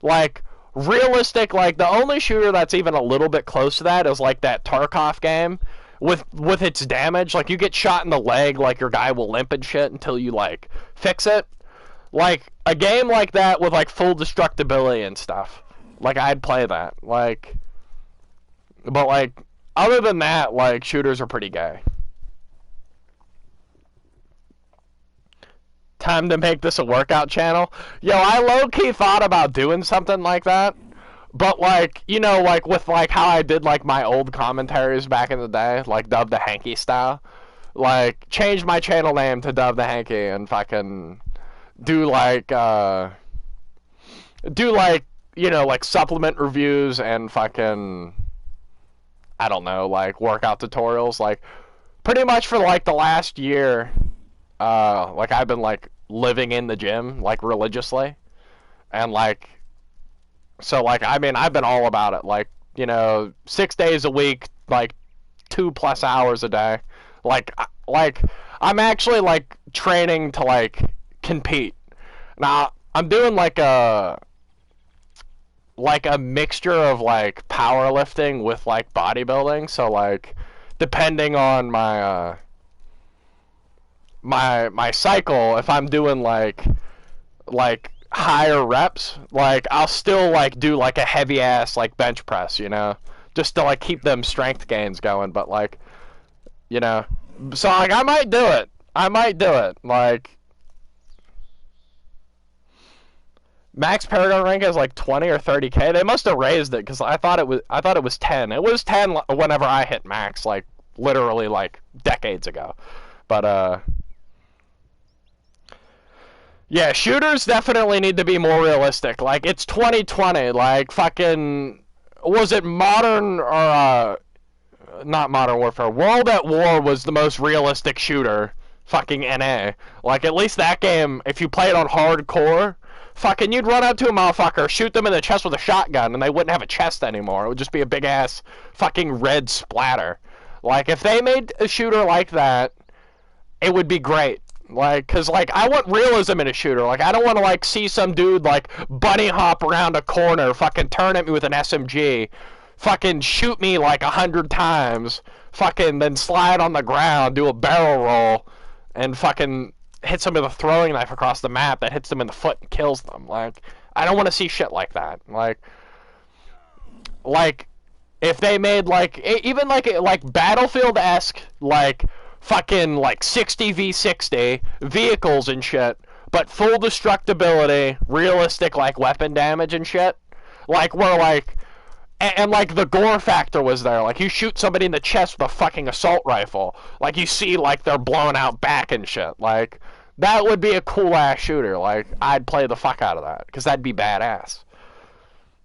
Like, realistic, like, the only shooter that's even a little bit close to that is, like, that Tarkov game with its damage. Like, you get shot in the leg, like, your guy will limp and shit until you, like, fix it. Like, a game like that with, like, full destructibility and stuff. Like, I'd play that. Like, but, like, other than that, like, shooters are pretty gay. Time to make this a workout channel. Yo, I low-key thought about doing something like that. But, like, you know, like, with, like, how I did, like, my old commentaries back in the day. Like, Dub the Hanky style. Like, change my channel name to Dub the Hanky and fucking... do like, you know, like supplement reviews and fucking, I don't know, like workout tutorials. Like, pretty much for like the last year, like I've been like living in the gym, like religiously. And like, so like, I mean, I've been all about it. Like, you know, 6 days a week, like 2+ hours a day. Like, I'm actually like training to like compete. Now, I'm doing like a mixture of like powerlifting with like bodybuilding, so like depending on my my cycle, if I'm doing like higher reps, like I'll still like do like a heavy ass like bench press, you know, just to like keep them strength gains going, but like, you know, so like I might do it. Like, Max Paragon rank is like 20 or 30k. They must have raised it because I thought it was 10. It was 10 whenever I hit max, like literally like decades ago. But yeah, shooters definitely need to be more realistic. Like it's 2020. Like fucking was it Modern or not Modern Warfare? World at War was the most realistic shooter. Fucking NA. Like at least that game, if you play it on hardcore. Fucking, you'd run up to a motherfucker, shoot them in the chest with a shotgun, and they wouldn't have a chest anymore. It would just be a big-ass fucking red splatter. Like, if they made a shooter like that, it would be great. Like, cause, like, I want realism in a shooter. Like, I don't want to, like, see some dude, like, bunny hop around a corner, fucking turn at me with an SMG, fucking shoot me, like, 100 times, fucking then slide on the ground, do a barrel roll, and fucking hits them with a throwing knife across the map that hits them in the foot and kills them. Like, I don't want to see shit like that. Like, if they made like even like Battlefield-esque, like fucking like 60v60 vehicles and shit, but full destructibility, realistic like weapon damage and shit, like where like. And, like, the gore factor was there. Like, you shoot somebody in the chest with a fucking assault rifle. Like, you see, like, their blown out back and shit. Like, that would be a cool-ass shooter. Like, I'd play the fuck out of that. Because that'd be badass.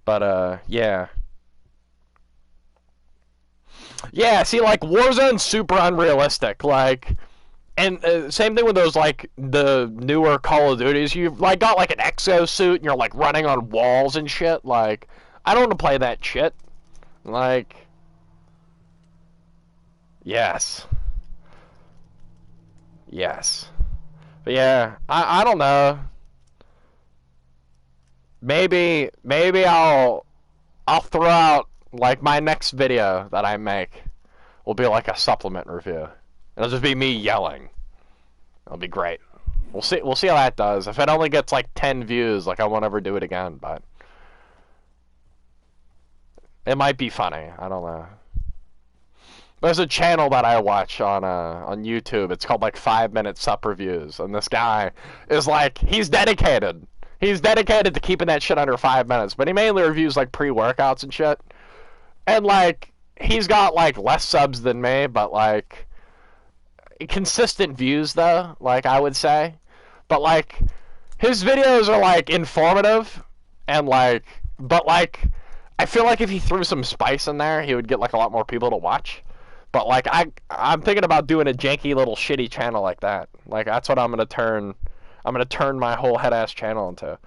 But, yeah. Yeah, see, like, Warzone's super unrealistic. Like, and same thing with those, like, the newer Call of Duties. You've, like, got, like, an exosuit and you're, like, running on walls and shit. Like, I don't want to play that shit. Like, yes. Yes. But yeah, I don't know. Maybe I'll throw out, like, my next video that I make will be like a supplement review. It'll just be me yelling. It'll be great. We'll see how that does. If it only gets like 10 views, like I won't ever do it again, but it might be funny. I don't know. There's a channel that I watch on YouTube. It's called like 5-minute sup reviews, and this guy is like, he's dedicated. He's dedicated to keeping that shit under 5 minutes, but he mainly reviews like pre-workouts and shit. And like, he's got like less subs than me, but like consistent views though, like I would say. But like, his videos are like informative and like, but like, I feel like if he threw some spice in there, he would get like a lot more people to watch. But like I'm thinking about doing a janky little shitty channel like that. Like that's what I'm gonna turn my whole head ass channel into.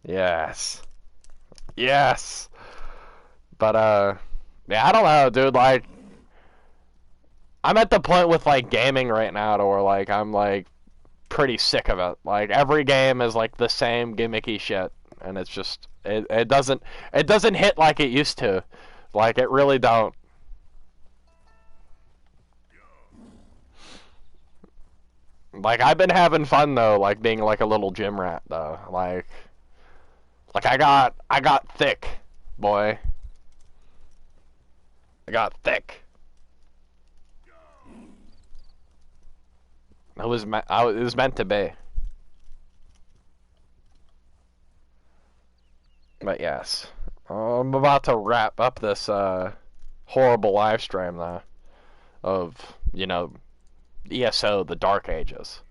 Yes. Yes. But yeah, I don't know, dude, like I'm at the point with like gaming right now to where like I'm like pretty sick of it. Like every game is like the same gimmicky shit, and it's just it doesn't hit like it used to. Like it really don't. Like I've been having fun though, like being like a little gym rat though. Like I got thick, boy. I got thick. It was meant to be. But yes, I'm about to wrap up this horrible live stream though of, you know, ESO, the Dark Ages.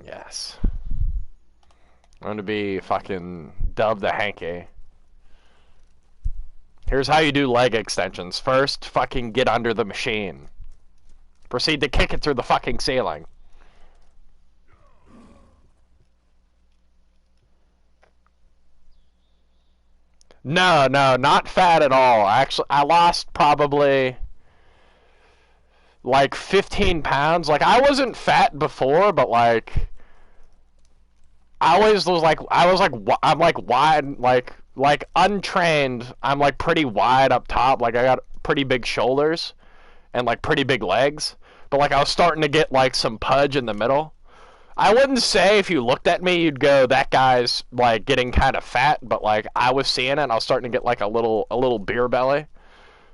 Yes. I'm gonna be fucking dubbed the hanky. Here's how you do leg extensions. First, fucking get under the machine. Proceed to kick it through the fucking ceiling. No, not fat at all. Actually, I lost probably like 15 pounds. Like, I wasn't fat before, but like I'm like wide, like untrained. I'm like pretty wide up top. Like I got pretty big shoulders and like pretty big legs. But like I was starting to get like some pudge in the middle. I wouldn't say if you looked at me you'd go, that guy's like getting kind of fat, but like I was seeing it and I was starting to get like a little beer belly.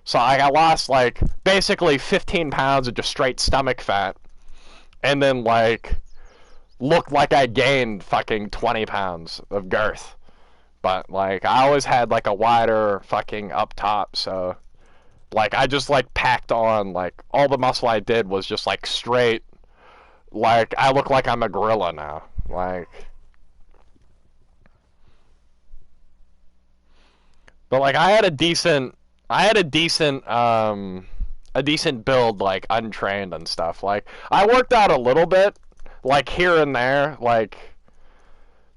So like, I lost like basically 15 pounds of just straight stomach fat, and then like looked like I gained fucking 20 pounds of girth. But like I always had like a wider fucking up top, so like I just like packed on, like all the muscle I did was just like straight, like I look like I'm a gorilla now. Like, but like I had a decent build, like untrained and stuff. Like I worked out a little bit, like here and there, like,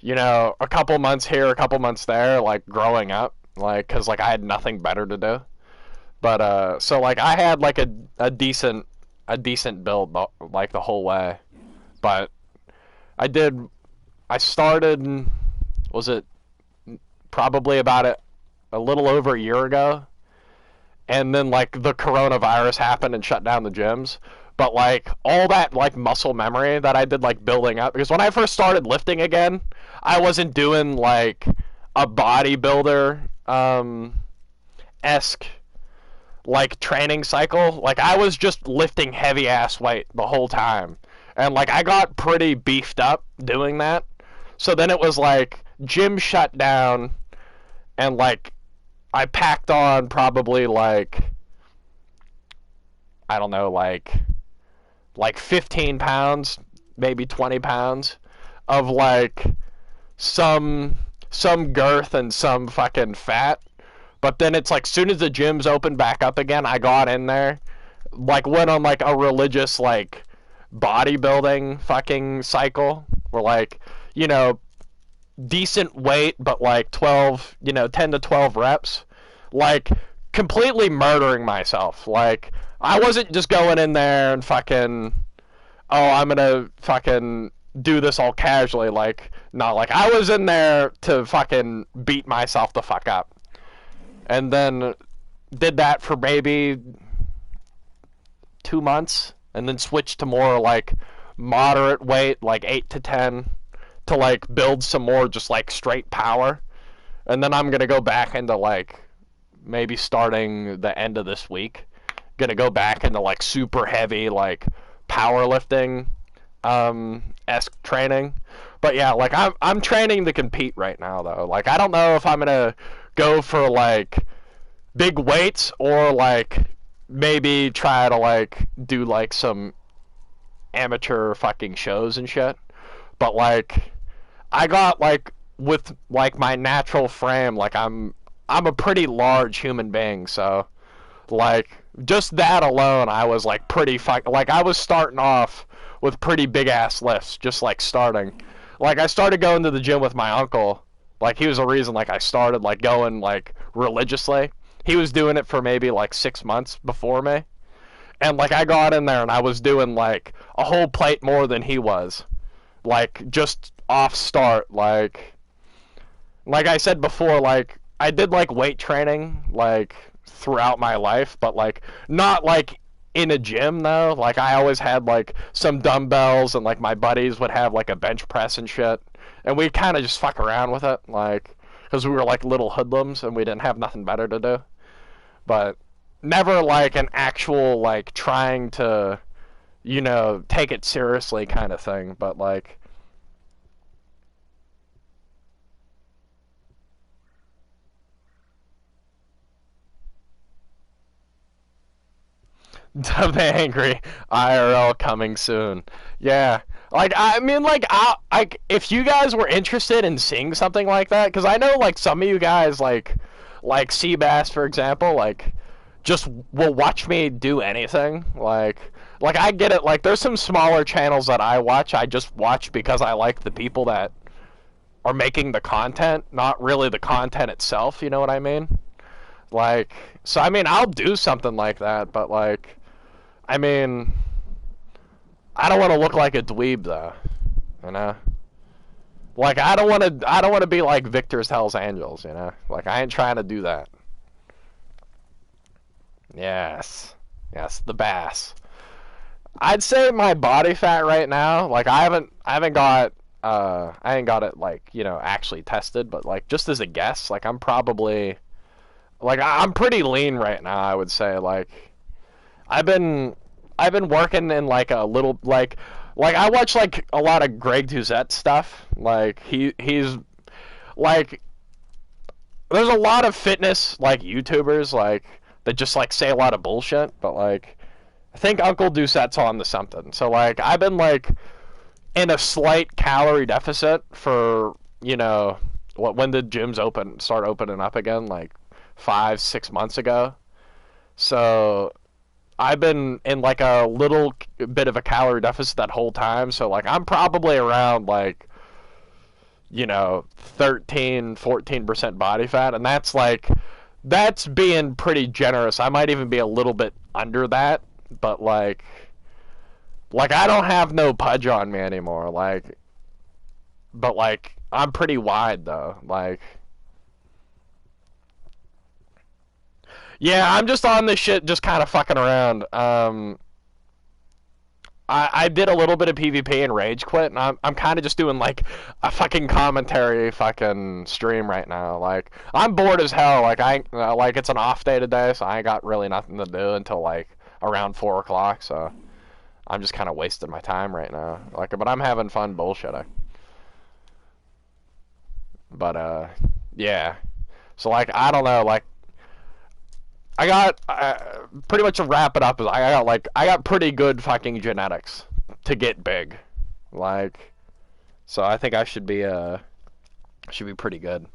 you know, a couple months here, a couple months there, like growing up, like, cause like I had nothing better to do. But so like I had like a decent build like the whole way. But I started, was it probably about a little over a year ago, and then like the coronavirus happened and shut down the gyms. But like all that like muscle memory that I did like building up, because when I first started lifting again, I wasn't doing like a bodybuilder esque like training cycle. Like I was just lifting heavy ass weight the whole time. And like I got pretty beefed up doing that. So then it was like gym shut down, and like I packed on probably like, I don't know, like 15 pounds, maybe 20 pounds of like some girth and some fucking fat. But then it's like, soon as the gyms opened back up again, I got in there, like went on like a religious like bodybuilding fucking cycle where like, you know, decent weight, but like 12, you know, 10 to 12 reps, like completely murdering myself. Like I wasn't just going in there and fucking, oh, I'm gonna fucking do this all casually. Like, no, like I was in there to fucking beat myself the fuck up. And then did that for maybe 2 months, and then switched to more like moderate weight, like 8 to 10, to like build some more just like straight power. And then I'm gonna go back into like, maybe starting the end of this week, gonna go back into like super heavy like powerlifting esque training. But yeah, like I'm training to compete right now though. Like I don't know if I'm gonna go for like big weights, or like maybe try to like do like some amateur fucking shows and shit. But like I got like, with like my natural frame, like I'm a pretty large human being, so like just that alone I was like pretty like I was starting off with pretty big ass lifts, just like starting. Like I started going to the gym with my uncle. Like he was the reason like I started like going like religiously. He was doing it for maybe like 6 months before me. And like I got in there and I was doing like a whole plate more than he was. Like just off start, like I said before, like I did like weight training like throughout my life, but like not like in a gym though. Like I always had like some dumbbells, and like my buddies would have like a bench press and shit, and we kind of just fuck around with it, like because we were like little hoodlums and we didn't have nothing better to do. But never like an actual like trying to, you know, take it seriously kind of thing. But like Dumb Angry IRL coming soon. Yeah. Like I mean, like if you guys were interested in seeing something like that, because I know like some of you guys like Seabass, for example, like just will watch me do anything. Like I get it. Like there's some smaller channels that I watch. I just watch because I like the people that are making the content, not really the content itself. You know what I mean? Like, so I mean, I'll do something like that, but like, I mean, I don't want to look like a dweeb though, you know? Like I don't want to be like Victor's Hell's Angels, you know? Like I ain't trying to do that. Yes. Yes, the bass. I'd say my body fat right now, like I haven't got I ain't got it like, you know, actually tested, but like just as a guess, like I'm probably like I'm pretty lean right now, I would say. Like I've been I've been working in like a little like I watch like a lot of Greg Doucette stuff. Like he's like there's a lot of fitness like YouTubers like that just like say a lot of bullshit, but like I think Uncle Doucette's on to something. So like I've been like in a slight calorie deficit for, you know, what, when the gyms start opening up again, like 5, 6 months ago. So I've been in like a little bit of a calorie deficit that whole time. So like I'm probably around like, you know, 13, 14% body fat, and that's like that's being pretty generous. I might even be a little bit under that, but like I don't have no pudge on me anymore. Like, but like I'm pretty wide though. Like, yeah, I'm just on this shit, just kind of fucking around. I did a little bit of PvP and rage quit, and I'm kind of just doing like a fucking commentary fucking stream right now. Like I'm bored as hell. Like like it's an off day today, so I ain't got really nothing to do until like around 4 o'clock. So I'm just kind of wasting my time right now. Like, but I'm having fun bullshitting. But yeah. So like I don't know. Like I got pretty much to wrap it up is I got pretty good fucking genetics to get big, like, so I think I should be pretty good.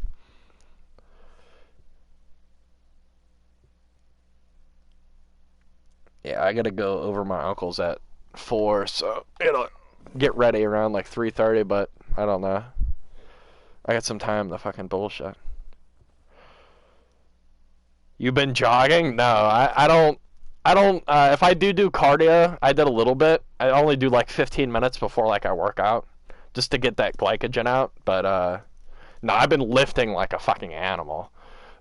Yeah, I gotta go over my uncle's at 4, so it'll get ready around like 3:30. But I don't know. I got some time to fucking bullshit. You've been jogging? No, I don't. I don't. If I do cardio, I did a little bit. I only do like 15 minutes before like I work out, just to get that glycogen out. But no, I've been lifting like a fucking animal.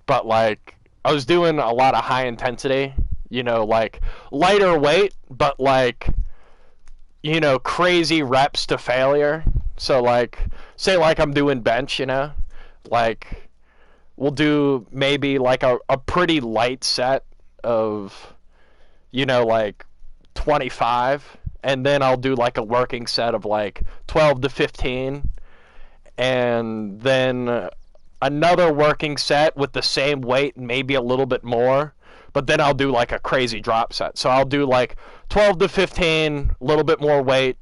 But like I was doing a lot of high intensity, you know, like lighter weight, but like, you know, crazy reps to failure. So like, say like I'm doing bench, you know, like we'll do maybe like a pretty light set of, you know, like 25, and then I'll do like a working set of like 12 to 15, and then another working set with the same weight and maybe a little bit more, but then I'll do like a crazy drop set. So I'll do like 12 to 15, a little bit more weight,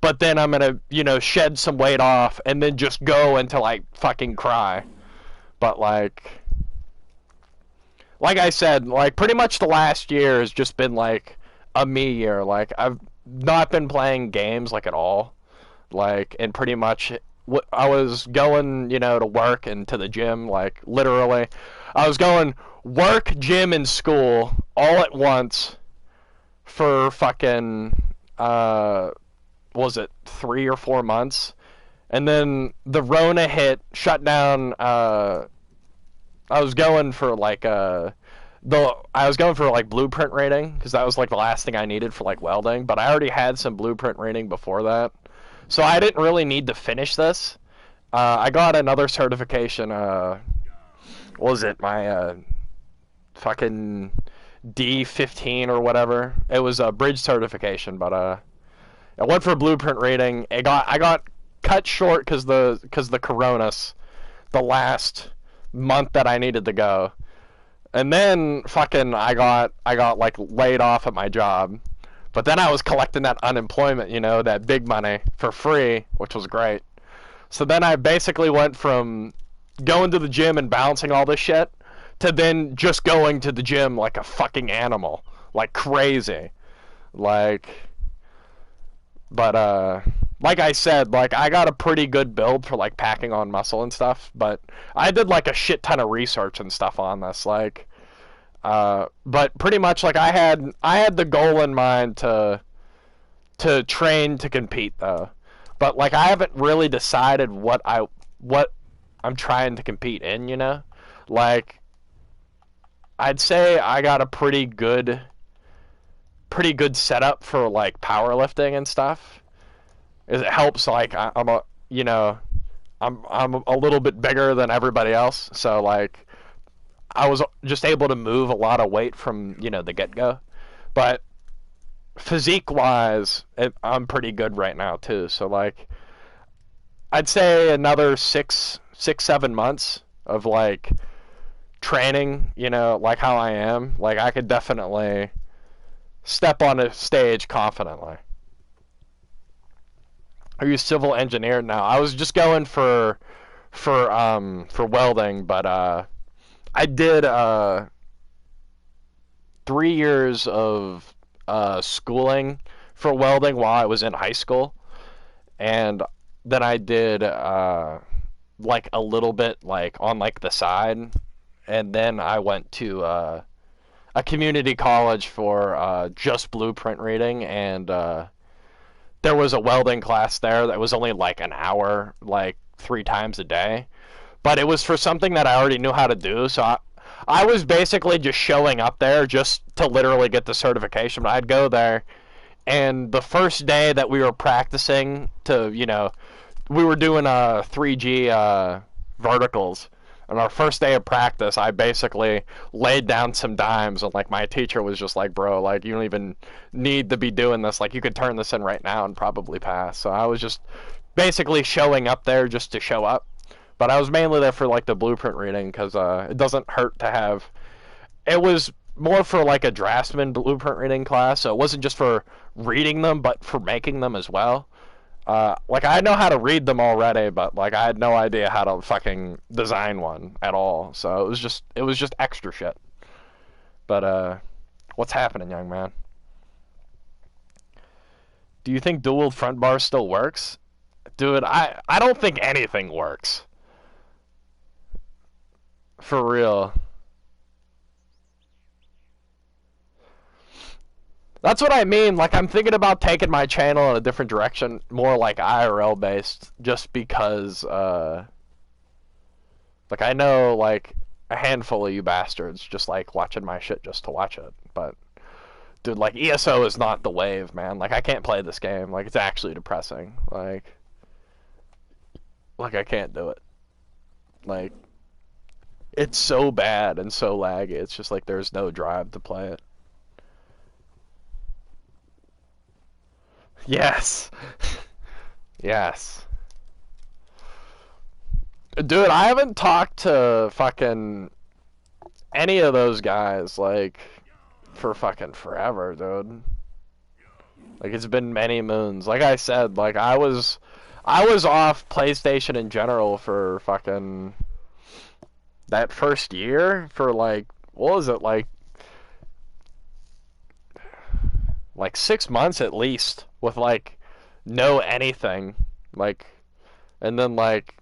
but then I'm going to, you know, shed some weight off and then just go until I fucking cry. But like I said, like pretty much the last year has just been like a me year. Like I've not been playing games like at all. Like, and pretty much I was going, you know, to work and to the gym, like literally. I was going work, gym, and school all at once for fucking was it 3 or 4 months? And then the Rona hit, shut down. I was going for like I was going for like blueprint rating because that was like the last thing I needed for like welding. But I already had some blueprint rating before that, so I didn't really need to finish this. I got another certification. What was it? My fucking D15 or whatever. It was a bridge certification, but I went for blueprint rating. I got cut short because the coronas the last month that I needed to go. And then fucking I got like laid off at my job. But then I was collecting that unemployment, you know, that big money for free, which was great. So then I basically went from going to the gym and balancing all this shit to then just going to the gym like a fucking animal, like crazy. Like, but like I said, like I got a pretty good build for like packing on muscle and stuff, but I did like a shit ton of research and stuff on this, like but pretty much like I had the goal in mind to train to compete though. But like I haven't really decided what I'm trying to compete in, you know? Like I'd say I got a pretty good pretty good setup for like powerlifting and stuff. It helps like I'm a you know I'm a little bit bigger than everybody else, so like I was just able to move a lot of weight from the get go. But physique wise, I'm pretty good right now too. So like I'd say another 7 months of like training, like how I am, like I could definitely step on a stage confidently. Are you civil engineer now? I was just going for welding, but I did 3 years of schooling for welding while I was in high school, and then I did like a little bit like on like the side, and then I went to a community college for just blueprint reading, and there was a welding class there that was only like an hour, like 3 times a day, but it was for something that I already knew how to do, so I was basically just showing up there just to literally get the certification. I'd go there, and the first day that we were practicing we were doing 3G verticals. On our first day of practice, I basically laid down some dimes, and like my teacher was just like, "Bro, like you don't even need to be doing this. Like you could turn this in right now and probably pass." So I was just basically showing up there just to show up. But I was mainly there for like the blueprint reading because it doesn't hurt to have. It was more for like a draftsman blueprint reading class, so it wasn't just for reading them, but for making them as well. Like I know how to read them already, but like I had no idea how to fucking design one at all. So it was just extra shit. But what's happening, young man? Do you think dual front bar still works? Dude, I don't think anything works. For real. That's what I mean. Like, I'm thinking about taking my channel in a different direction, more like IRL based, just because, like, I know, like, a handful of you bastards just like watching my shit just to watch it. But, dude, like, ESO is not the wave, man. Like, I can't play this game. Like, it's actually depressing. Like, I can't do it. Like, it's so bad and so laggy. It's just like there's no drive to play it. Yes. Yes. Dude, I haven't talked to fucking any of those guys, like, for fucking forever, dude. Like, it's been many moons. Like I said, like, I was off PlayStation in general for fucking that first year for, like, what was it, like 6 months at least, with like no anything, like, and then like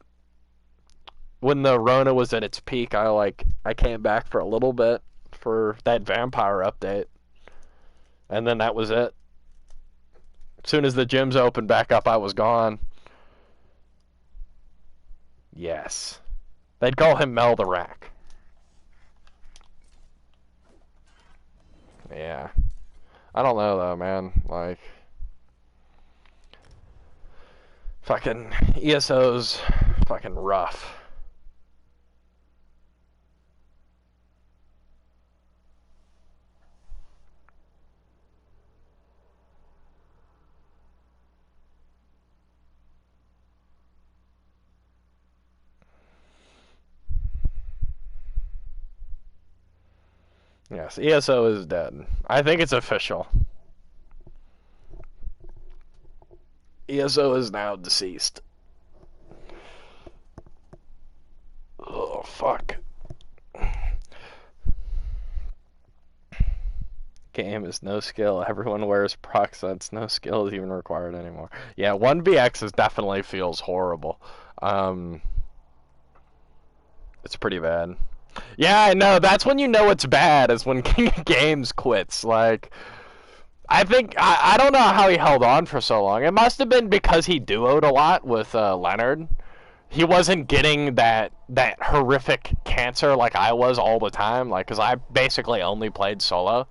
when the Rona was at its peak, I came back for a little bit for that vampire update, and then that was it. As soon as the gyms opened back up, I was gone. Yes, they'd call him Mel the Rack. Yeah. I don't know though, man. Like, fucking ESO's fucking rough. Yes, ESO is dead. I think it's official. ESO is now deceased. Oh, fuck. Game is no skill. Everyone wears proc sets. No skill is even required anymore. Yeah, 1vx is definitely feels horrible. It's pretty bad. Yeah, I know. That's when you know it's bad, is when King of Games quits. Like, I don't know how he held on for so long. It must have been because he duoed a lot with Leonard. He wasn't getting that horrific cancer like I was all the time. Like, because I basically only played solo.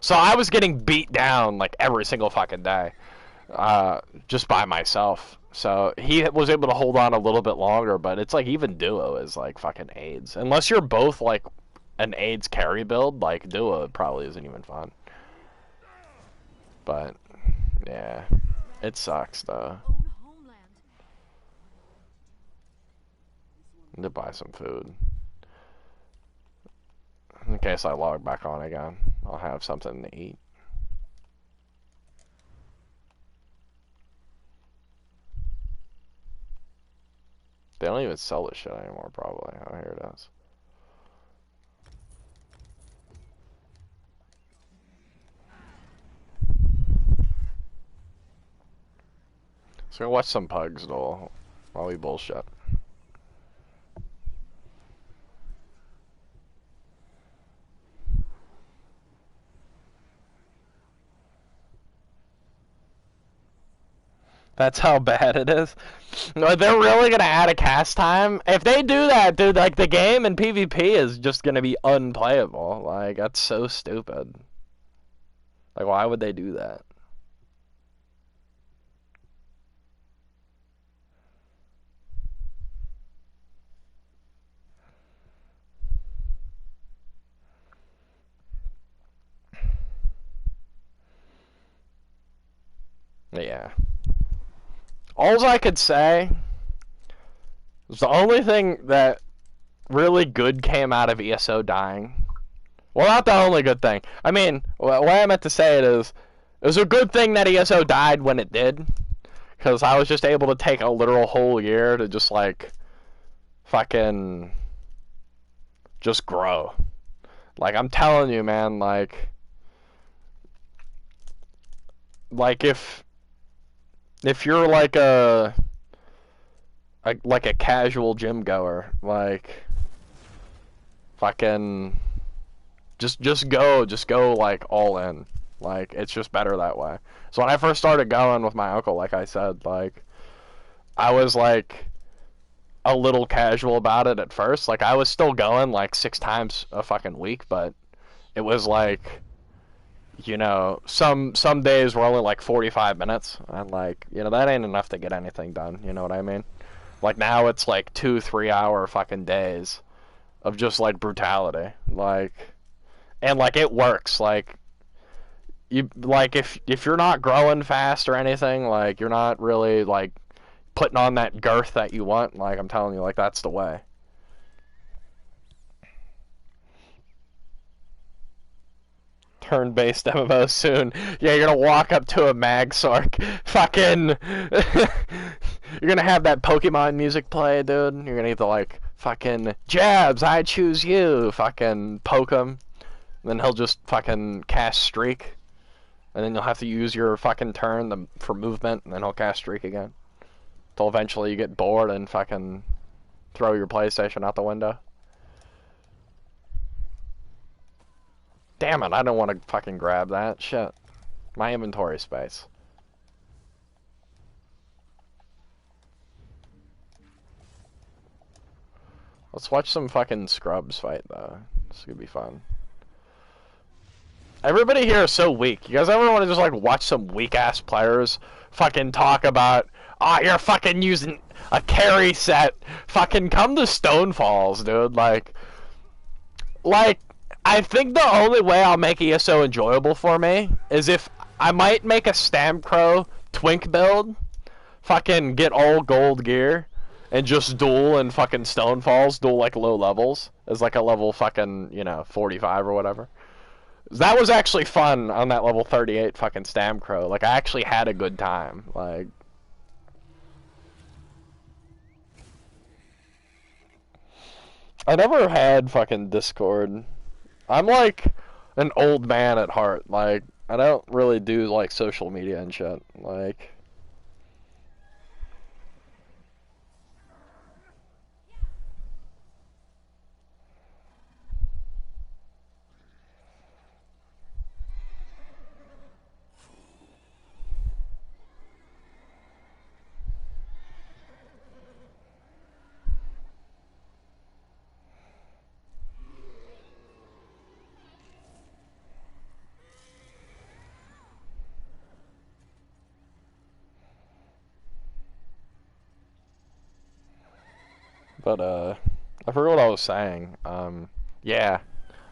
So I was getting beat down like every single fucking day, just by myself. So he was able to hold on a little bit longer, but it's like even duo is like fucking AIDS. Unless you're both like an AIDS carry build, like duo probably isn't even fun. But yeah, it sucks though. I need to buy some food. In case I log back on again, I'll have something to eat. They don't even sell this shit anymore, probably. Oh, here it is. So watch some pugs, though, while we bullshit. That's how bad it is. No, they're really gonna add a cast time. If they do that, dude, like the game in PvP is just gonna be unplayable. Like that's so stupid. Like why would they do that? Yeah. All I could say is the only thing that really good came out of ESO dying. Well, not the only good thing. I mean, what I meant to say it was a good thing that ESO died when it did, because I was just able to take a literal whole year to just like fucking just grow. Like I'm telling you, man, like if you're like like a casual gym goer, like fucking just go like all in. Like it's just better that way. So when I first started going with my uncle, like I said, like I was like a little casual about it at first. Like I was still going like 6 times a fucking week, but it was like, you know, some days were only like 45 minutes, and like, you know, that ain't enough to get anything done. You know what I mean? Like now it's like 2-3 hour fucking days of just like brutality, like, and like it works. Like you like if you're not growing fast or anything, like you're not really like putting on that girth that you want. Like I'm telling you, like that's the way. Turn-based MMO soon. Yeah, you're gonna walk up to a mag sark, fucking. You're gonna have that Pokemon music play, dude. You're gonna need to like fucking jabs. I choose you. Fucking poke him, then he'll just fucking cast streak, and then you'll have to use your fucking turn for movement, and then he'll cast streak again. Till eventually you get bored and fucking throw your PlayStation out the window. Damn it, I don't want to fucking grab that. Shit. My inventory space. Let's watch some fucking scrubs fight, though. This could be fun. Everybody here is so weak. You guys ever want to just, like, watch some weak-ass players fucking talk about, oh, you're fucking using a carry set. Fucking come to Stonefalls, dude. Like, I think the only way I'll make ESO enjoyable for me is if I might make a Stamcrow Twink build, fucking get all gold gear, and just duel in fucking Stonefalls, duel like low levels, as like a level fucking, you know, 45 or whatever. That was actually fun on that level 38 fucking Stamcrow. Like, I actually had a good time. Like, I never had fucking Discord. I'm like an old man at heart. Like, I don't really do like social media and shit. Like, But I forgot what I was saying. Yeah,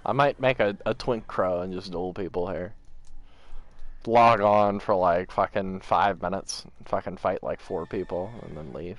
I might make a twink crow and just duel people here. Log on for like fucking 5 minutes, fucking fight like 4 people, and then leave.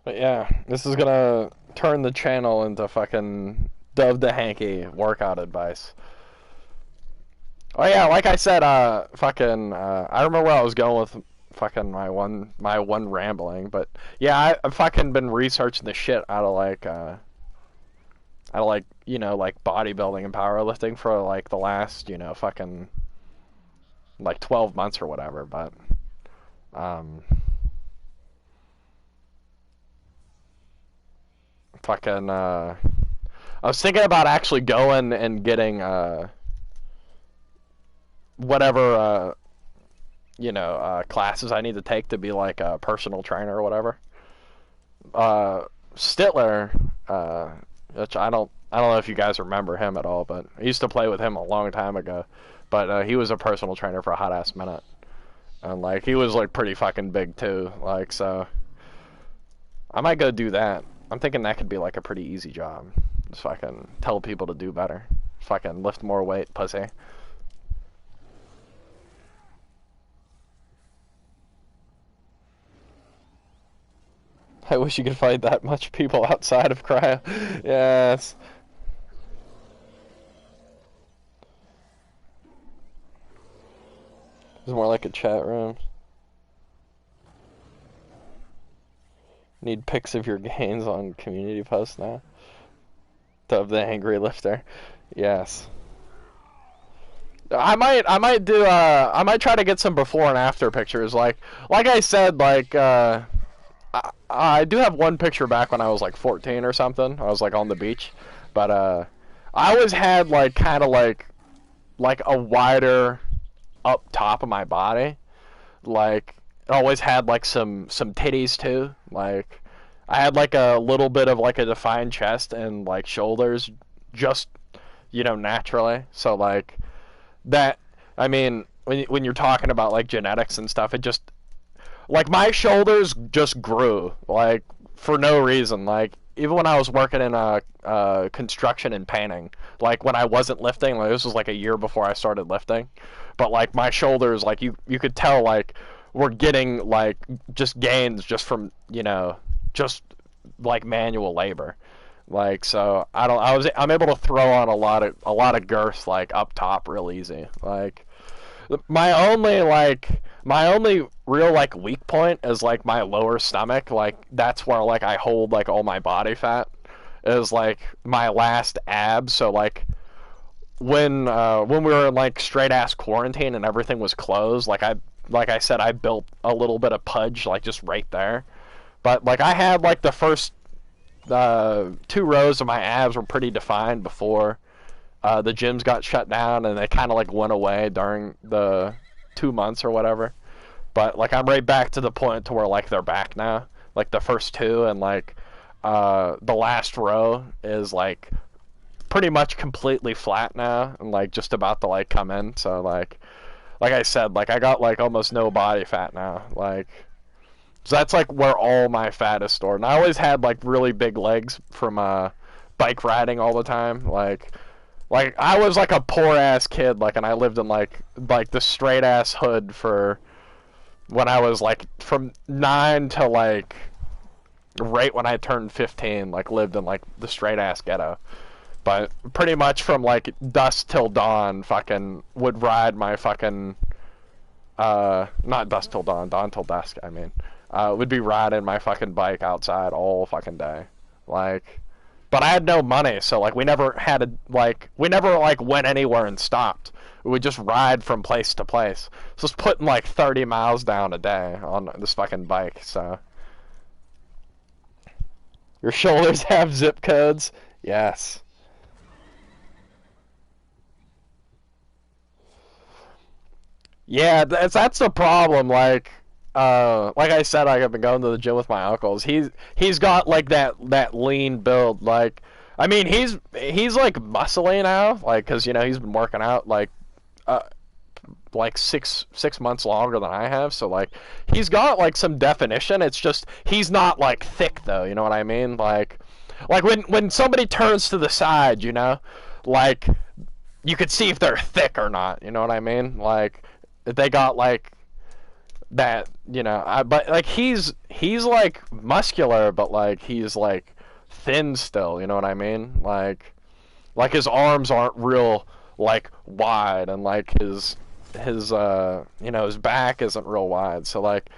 But yeah, this is gonna turn the channel into fucking Dove the Hanky workout advice. Oh yeah, like I said, fucking, I remember where I was going with fucking my one rambling, but yeah, I've fucking been researching the shit out of like, you know, like bodybuilding and powerlifting for like the last, you know, fucking like 12 months or whatever, but, um, fucking, I was thinking about actually going and getting, whatever, you know, classes I need to take to be like a personal trainer or whatever. Stitler, which I don't know if you guys remember him at all, but I used to play with him a long time ago. But he was a personal trainer for a hot ass minute, and like he was like pretty fucking big too. Like so, I might go do that. I'm thinking that could be like a pretty easy job. Just fucking tell people to do better. Fucking lift more weight, pussy. I wish you could find that much people outside of cryo. Yes. It's more like a chat room. Need pics of your gains on community posts now. Of the angry lifter. Yes. I might try to get some before and after pictures. Like I said, like, I do have one picture back when I was like 14 or something. I was like on the beach. But, I always had like kind of like a wider up top of my body. Like, I always had like some titties too. Like, I had like a little bit of like a defined chest and like shoulders just, you know, naturally. So like that, I mean, when you're talking about like genetics and stuff, it just like my shoulders just grew like for no reason. Like even when I was working in construction and painting, like when I wasn't lifting, like this was like a year before I started lifting, but like my shoulders, like you could tell like were getting like just gains just from, you know, just like manual labor. Like so I'm able to throw on a lot of girth like up top real easy. Like my only real like weak point is like my lower stomach. Like that's where like I hold like all my body fat is like my last abs. So like when we were in like straight ass quarantine and everything was closed, like I said, I built a little bit of pudge like just right there. But like I had like the first 2 rows of my abs were pretty defined before the gyms got shut down, and they kind of like went away during the 2 months or whatever. But like I'm right back to the point to where like they're back now. Like the first two and like the last row is like pretty much completely flat now and like just about to like come in. So like I said, like I got like almost no body fat now. Like so that's like where all my fat is stored. And I always had like really big legs from bike riding all the time. Like I was like a poor ass kid, like, and I lived in like the straight ass hood for when I was like from 9 to like right when I turned 15, like lived in like the straight ass ghetto. But pretty much from like dusk till dawn, fucking would ride my fucking not dusk till dawn, dawn till dusk. I mean, would be riding my fucking bike outside all fucking day, like. But I had no money, so like we never had we never like went anywhere and stopped. We would just ride from place to place. So it's putting like 30 miles down a day on this fucking bike, so. Your shoulders have zip codes? Yes. Yeah, that's the problem. Like I said, like I've been going to the gym with my uncles. He's got like that lean build. Like, I mean, he's like muscly now, like, cause you know he's been working out uh, like six months longer than I have. So like, he's got like some definition. It's just he's not like thick though. You know what I mean? Like when somebody turns to the side, you know, like you could see if they're thick or not. You know what I mean? Like if they got like that, you know. But like he's like muscular, but like he's like thin still. You know what I mean? Like his arms aren't real like wide, and like his you know, his back isn't real wide. So like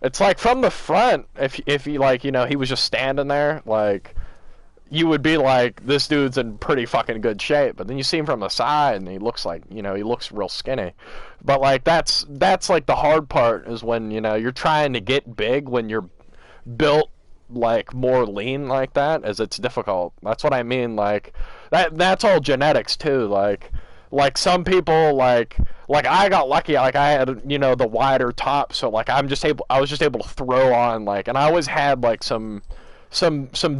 it's like from the front, if he like, you know, he was just standing there, like you would be like, this dude's in pretty fucking good shape. But then you see him from the side, and he looks like, you know, he looks real skinny. But like that's like the hard part, is when, you know, you're trying to get big when you're built like more lean like that, as it's difficult. That's what I mean. Like that's all genetics too. Like some people, like I got lucky. Like I had, you know, the wider top, so like I was just able to throw on, like, and I always had like some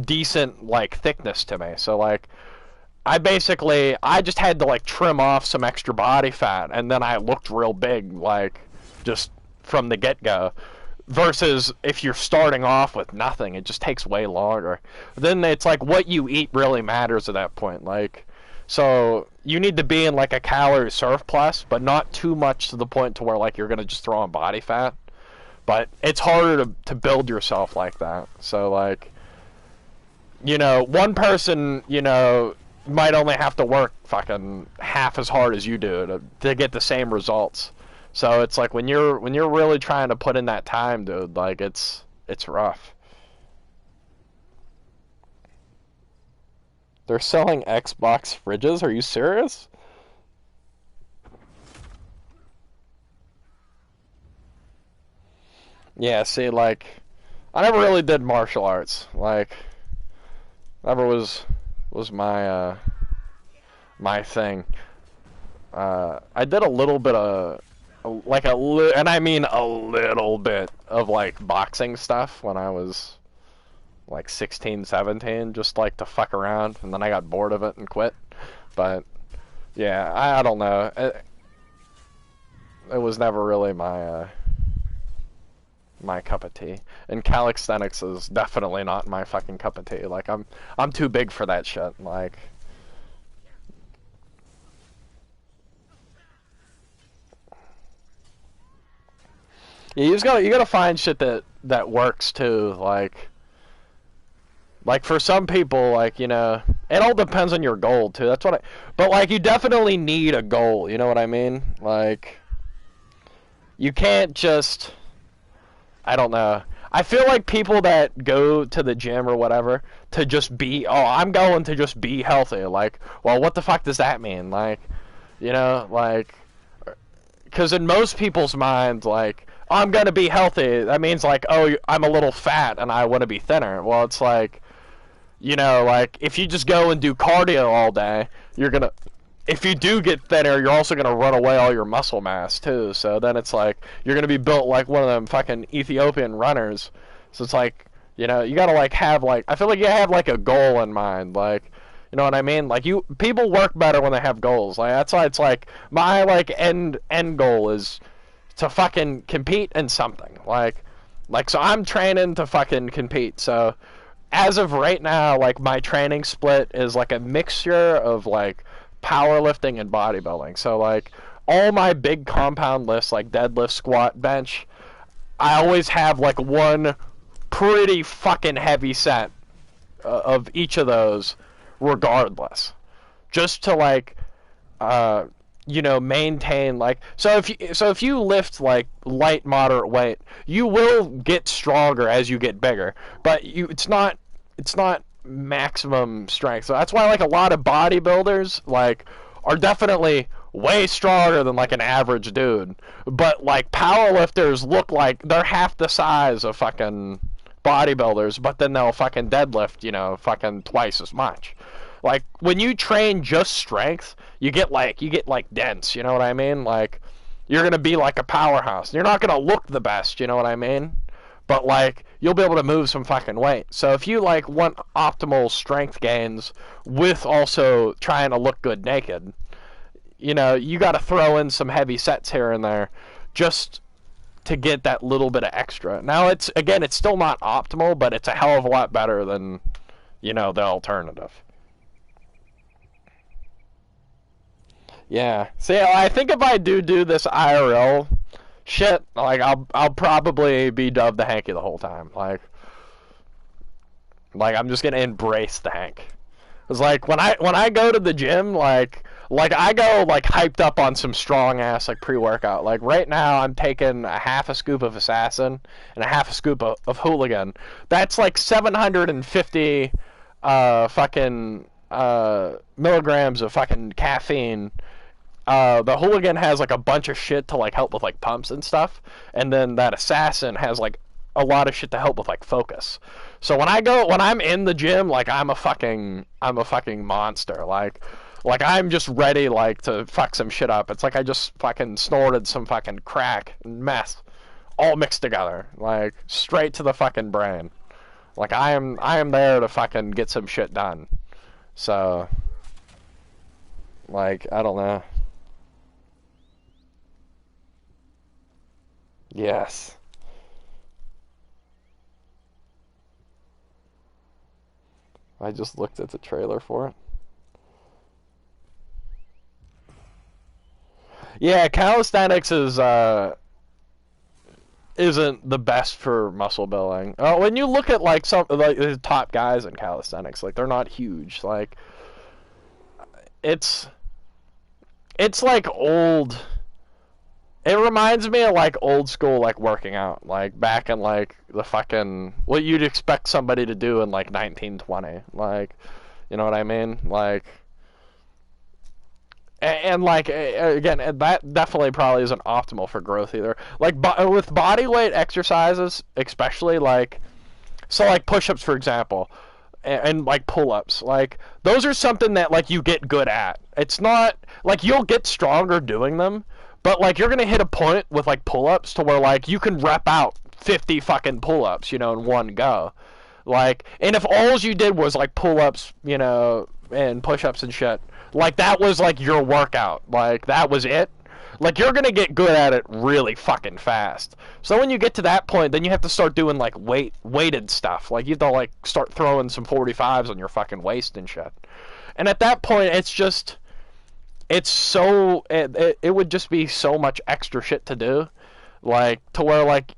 decent like thickness to me. So like I just had to like trim off some extra body fat, and then I looked real big, like just from the get-go. Versus if you're starting off with nothing, it just takes way longer. Then it's like what you eat really matters at that point. Like, so you need to be in like a calorie surplus, but not too much to the point to where like you're gonna just throw on body fat. But it's harder to build yourself like that. So like, you know, one person, you know, might only have to work fucking half as hard as you do to get the same results. So it's like when you're really trying to put in that time, dude, like it's rough. They're selling Xbox fridges? Are you serious? Yeah, see, like I never really did martial arts. Like never was my thing. I did a little bit of and I mean a little bit of like boxing stuff when I was like 16, 17, just like to fuck around, and then I got bored of it and quit. But yeah, I don't know. It was never really my cup of tea. And calisthenics is definitely not my fucking cup of tea. Like I'm too big for that shit. Like yeah, you gotta find shit that works too. Like for some people, like, you know, it all depends on your goal too. But like you definitely need a goal. You know what I mean? Like you can't just, I don't know. I feel like people that go to the gym or whatever to just be, oh, I'm going to just be healthy. Like, well, what the fuck does that mean? Like, you know, like, because in most people's minds, like, oh, I'm going to be healthy, that means like, oh, I'm a little fat and I want to be thinner. Well, it's like, you know, like, if you just go and do cardio all day, if you do get thinner, you're also going to run away all your muscle mass, too. So then it's like, you're going to be built like one of them fucking Ethiopian runners. So it's like, you know, you got to, like, I feel like you have, like, a goal in mind. Like, you know what I mean? Like, people work better when they have goals. Like, that's why it's like, my, like, end goal is to fucking compete in something. Like, so I'm training to fucking compete. So as of right now, like, my training split is, like, a mixture of, like, powerlifting and bodybuilding. So like all my big compound lifts, like deadlift, squat, bench, I always have like one pretty fucking heavy set of each of those regardless, just to like you know, maintain, like, so if you lift like light moderate weight, you will get stronger as you get bigger, but it's not maximum strength. So that's why like a lot of bodybuilders like are definitely way stronger than like an average dude. But like powerlifters look like they're half the size of fucking bodybuilders, but then they'll fucking deadlift, you know, fucking twice as much. Like when you train just strength, you get like dense, you know what I mean? Like you're gonna be like a powerhouse. You're not gonna look the best, you know what I mean? But like you'll be able to move some fucking weight. So if you like want optimal strength gains with also trying to look good naked, you know, you got to throw in some heavy sets here and there just to get that little bit of extra. Now it's still not optimal, but it's a hell of a lot better than, you know, the alternative. Yeah. See, I think if I do this IRL shit, like I'll probably be dubbed the Hanky the whole time. Like I'm just gonna embrace the Hank. It's like when I go to the gym, like I go like hyped up on some strong ass like pre-workout. Like right now I'm taking a half a scoop of Assassin and a half a scoop of Hooligan. That's like 750 fucking milligrams of fucking caffeine. The Hooligan has like a bunch of shit to like help with like pumps and stuff, and then that Assassin has like a lot of shit to help with like focus. So when I'm in the gym, like I'm a fucking monster. Like I'm just ready like to fuck some shit up. It's like I just fucking snorted some fucking crack and meth all mixed together, like straight to the fucking brain. Like I am there to fucking get some shit done. So like I don't know. Yes. I just looked at the trailer for it. Yeah, calisthenics isn't the best for muscle building. When you look at like some like the top guys in calisthenics, like they're not huge. Like it's like old. It reminds me of like old school like working out, like back in like the fucking what you'd expect somebody to do in like 1920. Like, you know what I mean? Like and like again, that definitely probably isn't optimal for growth either. Like with body weight exercises, especially like so like push-ups for example, and like pull-ups, like those are something that like you get good at. It's not like you'll get stronger doing them, but like you're gonna hit a point with like pull-ups to where like you can rep out 50 fucking pull-ups, you know, in one go. Like, and if all you did was like pull-ups, you know, and push-ups and shit, like that was like your workout, like that was it. Like you're gonna get good at it really fucking fast. So when you get to that point, then you have to start doing like weighted stuff. Like you have to like start throwing some 45s on your fucking waist and shit. And at that point, it would just be so much extra shit to do, like to where like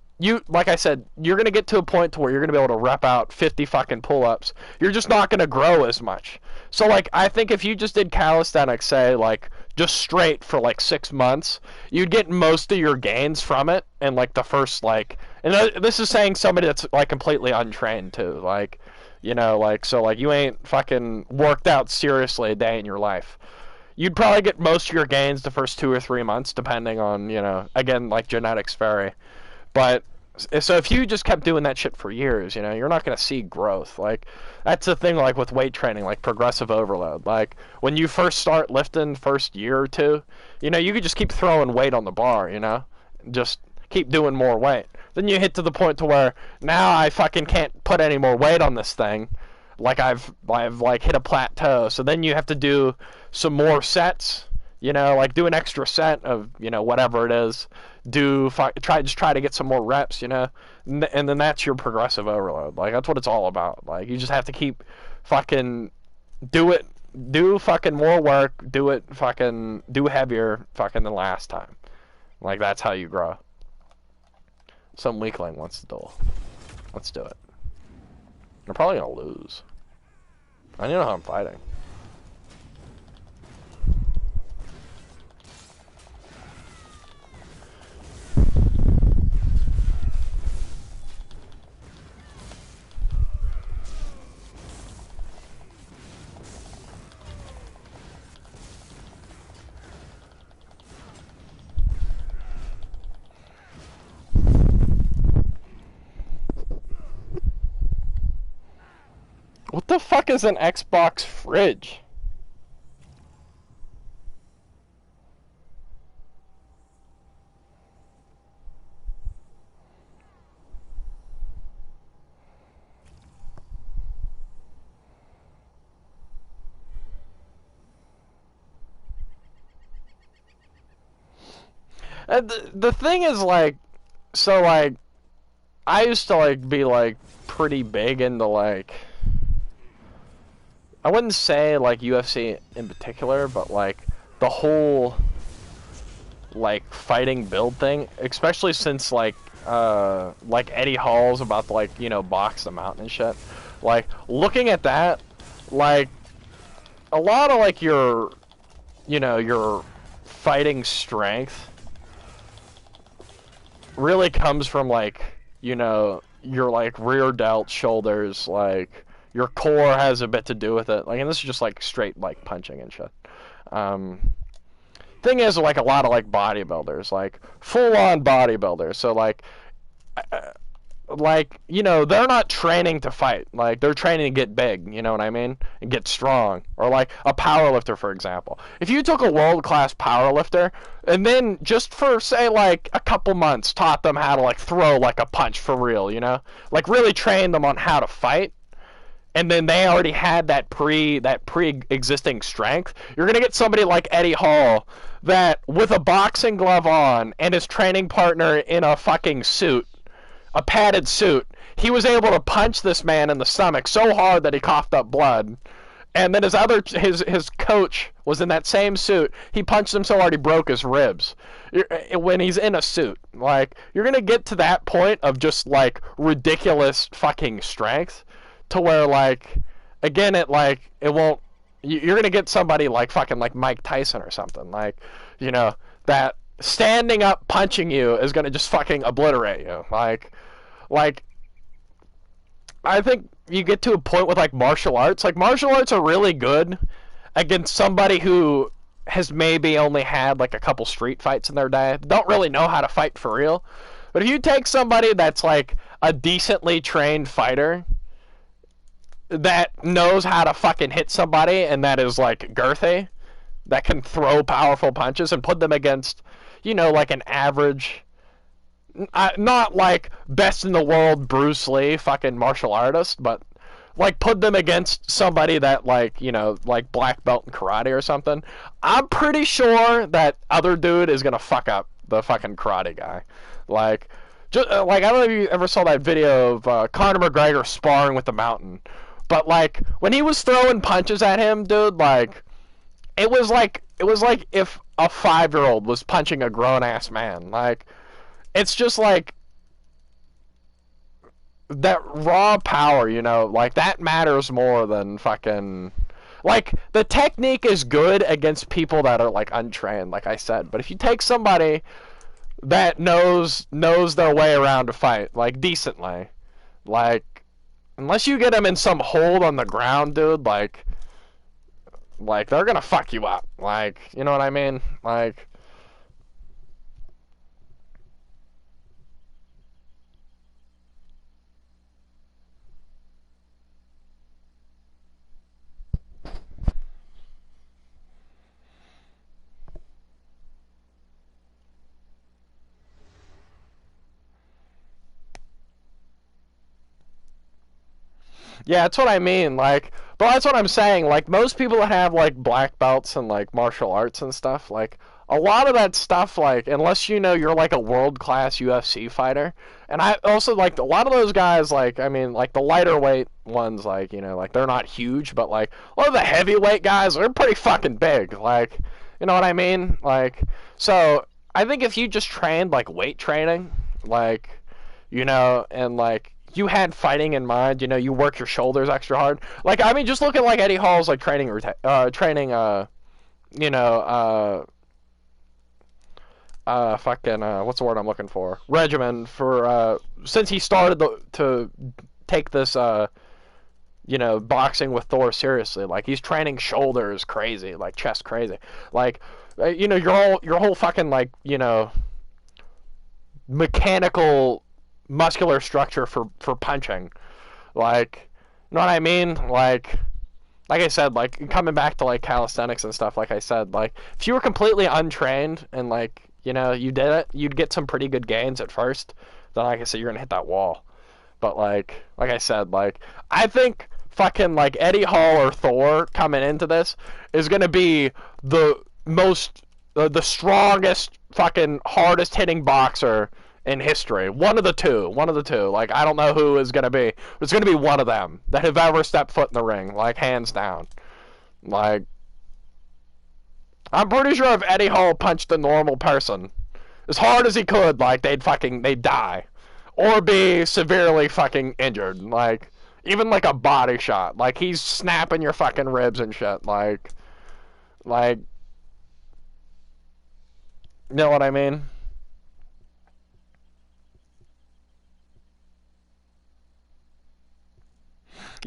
like I said, you're gonna get to a point to where you're gonna be able to rep out 50 fucking pull-ups. You're just not gonna grow as much. So like I think if you just did calisthenics, say like just straight for like 6 months, you'd get most of your gains from it in like the first like, and this is saying somebody that's like completely untrained too, like, you know, like so like you ain't fucking worked out seriously a day in your life. You'd probably get most of your gains the first 2 or 3 months, depending on, you know, again, like genetics vary. But so if you just kept doing that shit for years, you know, you're not going to see growth. Like that's the thing, like with weight training, like progressive overload. Like when you first start lifting, first year or two, you know, you could just keep throwing weight on the bar, you know, just keep doing more weight. Then you hit to the point to where now I fucking can't put any more weight on this thing. Like I've like hit a plateau. So then you have to do some more sets, you know, like do an extra set of, you know, whatever it is. Try to get some more reps, you know, and then that's your progressive overload. Like that's what it's all about. Like you just have to keep fucking do fucking more work, do heavier fucking than last time. Like that's how you grow. Some weakling wants to duel. Let's do it. They're probably gonna lose. I don't know how I'm fighting. What the fuck is an Xbox fridge? The thing is, like, so, like, I used to, like, be, like, pretty big into, like, I wouldn't say, like, UFC in particular, but, like, the whole, like, fighting build thing, especially since, like Eddie Hall's about to, like, you know, box them out and shit. Like, looking at that, like, a lot of, like, your, you know, your fighting strength really comes from, like, you know, your, like, rear delt, shoulders, like, your core has a bit to do with it. Like, and this is just, like, straight, like, punching and shit. Thing is, like, a lot of, like, bodybuilders, like, full-on bodybuilders, so, like, you know, they're not training to fight. Like, they're training to get big, you know what I mean? And get strong. Or, like, a powerlifter, for example. If you took a world-class powerlifter, and then just for, say, like, a couple months, taught them how to, like, throw, like, a punch for real, you know? Like, really trained them on how to fight, and then they already had that pre-existing strength, you're gonna get somebody like Eddie Hall that, with a boxing glove on, and his training partner in a fucking suit, a padded suit, he was able to punch this man in the stomach so hard that he coughed up blood. And then his coach was in that same suit. He punched him so hard he broke his ribs. When he's in a suit, like, you're gonna get to that point of just, like, ridiculous fucking strength, to where, like, again, it won't. You're gonna get somebody like fucking like Mike Tyson or something, like, you know, that standing up punching you is gonna just fucking obliterate you. Like, I think you get to a point with, like, martial arts. Like, martial arts are really good against somebody who has maybe only had, like, a couple street fights in their day, don't really know how to fight for real. But if you take somebody that's, like, a decently trained fighter that knows how to fucking hit somebody and that is, like, girthy, that can throw powerful punches, and put them against, you know, like, an average, not like best in the world Bruce Lee fucking martial artist, but, like, put them against somebody that, like, you know, like black belt in karate or something, I'm pretty sure that other dude is gonna fuck up the fucking karate guy. Like, just, like, I don't know if you ever saw that video of Conor McGregor sparring with the Mountain, but, like, when he was throwing punches at him, dude, like, it was like if a 5-year-old was punching a grown-ass man. Like, it's just, like, that raw power, you know, like, that matters more than fucking, like, the technique is good against people that are, like, untrained, like I said, but if you take somebody that knows their way around to fight, like, decently, like, unless you get them in some hold on the ground, dude, like, they're gonna fuck you up, like, you know what I mean, like. Yeah, that's what I mean, like, but that's what I'm saying, like, most people that have, like, black belts and, like, martial arts and stuff, like, a lot of that stuff, like, unless you know you're, like, a world-class UFC fighter, and I also, like, a lot of those guys, like, I mean, like, the lighter weight ones, like, you know, like, they're not huge, but, like, a lot of the heavyweight guys are pretty fucking big, like, you know what I mean? Like, so, I think if you just trained, like, weight training, like, you know, and, like, you had fighting in mind, you know, you work your shoulders extra hard. Like, I mean, just look at, like, Eddie Hall's, like, training, you know, fucking, what's the word I'm looking for? Regimen for, since he started to take this, you know, boxing with Thor seriously. Like, he's training shoulders crazy, like, chest crazy. Like, you know, your whole fucking, like, you know, mechanical muscular structure for punching, like, know what I mean? Like I said, like coming back to like calisthenics and stuff, like I said, like if you were completely untrained and like, you know, you did it, you'd get some pretty good gains at first. Then like I said, you're gonna hit that wall. But like I said, like I think fucking like Eddie Hall or Thor coming into this is gonna be the most the strongest fucking hardest hitting boxer in history. One of the two. One of the two. Like I don't know who is gonna be. But it's gonna be one of them that have ever stepped foot in the ring. Like hands down. Like I'm pretty sure if Eddie Hall punched a normal person as hard as he could, like they'd die. Or be severely fucking injured. Like even like a body shot. Like he's snapping your fucking ribs and shit. Like you know what I mean?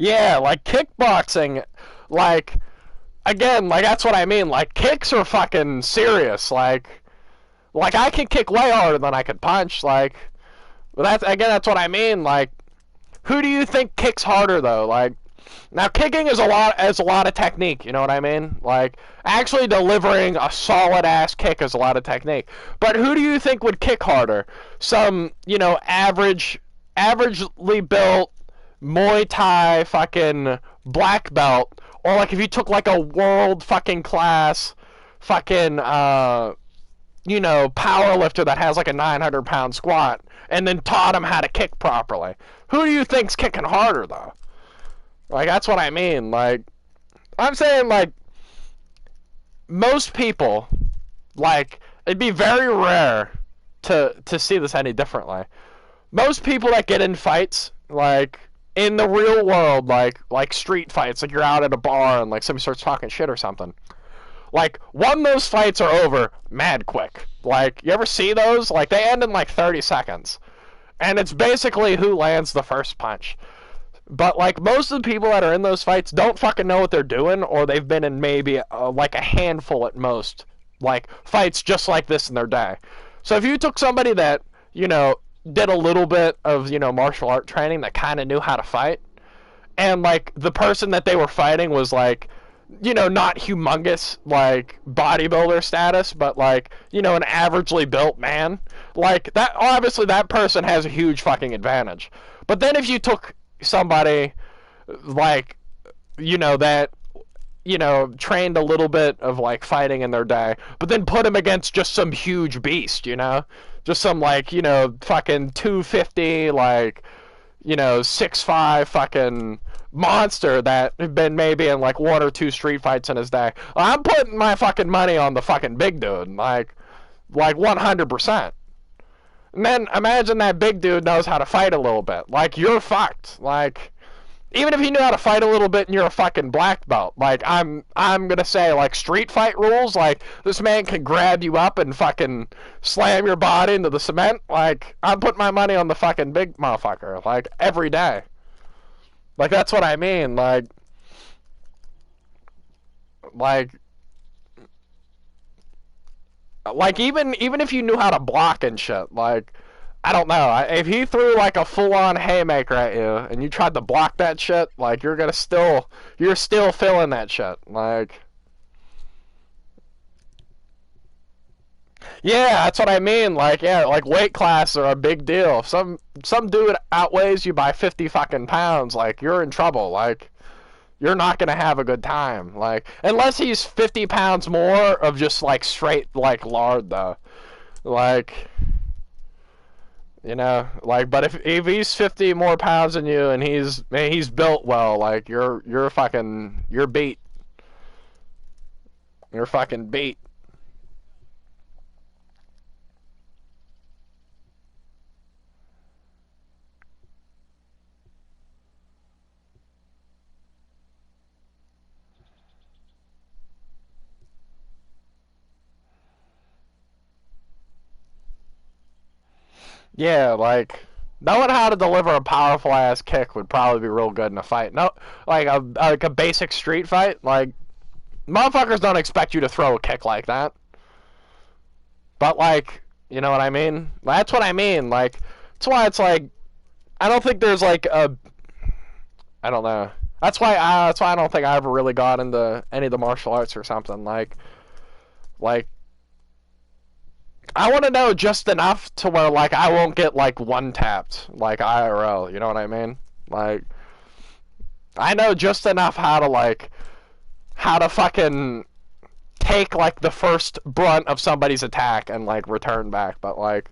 Yeah, like kickboxing, like again, like that's what I mean. Like kicks are fucking serious. Like I can kick way harder than I could punch. Like that's again, that's what I mean. Like who do you think kicks harder though? Like now kicking is a lot of technique. You know what I mean? Like actually delivering a solid ass kick is a lot of technique. But who do you think would kick harder? Some averagely built Muay Thai fucking black belt, or like if you took like a world fucking class fucking power lifter that has like a 900-pound squat and then taught him how to kick properly. Who do you think's kicking harder though? Like that's what I mean. Like I'm saying like most people, like it'd be very rare to see this any differently. Most people that get in fights, like in the real world, like street fights, like you're out at a bar and like somebody starts talking shit or something. Like one, those fights are over mad quick. Like you ever see those? Like they end in like 30 seconds, and it's basically who lands the first punch. But like most of the people that are in those fights don't fucking know what they're doing, or they've been in maybe like a handful at most, like fights just like this in their day. So if you took somebody that did a little bit of martial art training that kind of knew how to fight, and like the person that they were fighting was like not humongous like bodybuilder status, but like an averagely built man, like that, obviously that person has a huge fucking advantage. But then if you took somebody like that trained a little bit of like fighting in their day, but then put him against just some huge beast, just some like fucking 250 like 6'5" fucking monster that had been maybe in like one or two street fights in his day. I'm putting my fucking money on the fucking big dude, like 100%. And then imagine that big dude knows how to fight a little bit. Like you're fucked. Like even if you knew how to fight a little bit and you're a fucking black belt, like I'm gonna say like street fight rules, like this man can grab you up and fucking slam your body into the cement. Like I'm putting my money on the fucking big motherfucker, like every day. Like that's what I mean. Like even if you knew how to block and shit, like I don't know. If he threw like a full-on haymaker at you and you tried to block that shit, like you're still feeling that shit. Like yeah, that's what I mean. Like yeah, like weight class are a big deal. If some dude outweighs you by 50 fucking pounds, like you're in trouble. Like you're not gonna have a good time. Like unless he's 50 pounds more of just like straight like lard though. Like like, but if he's 50 more pounds than you and he's built well, like you're fucking you're beat. You're fucking beat. Yeah, like knowing how to deliver a powerful ass kick would probably be real good in a fight. No, like a basic street fight, like motherfuckers don't expect you to throw a kick like that. But like, you know what I mean? That's what I mean. Like, that's why it's like I don't think there's like I don't know. That's why I don't think I ever really got into any of the martial arts or something. Like I want to know just enough to where like I won't get like one tapped like IRL. You know what I mean? Like I know just enough how to fucking take like the first brunt of somebody's attack and like return back. But like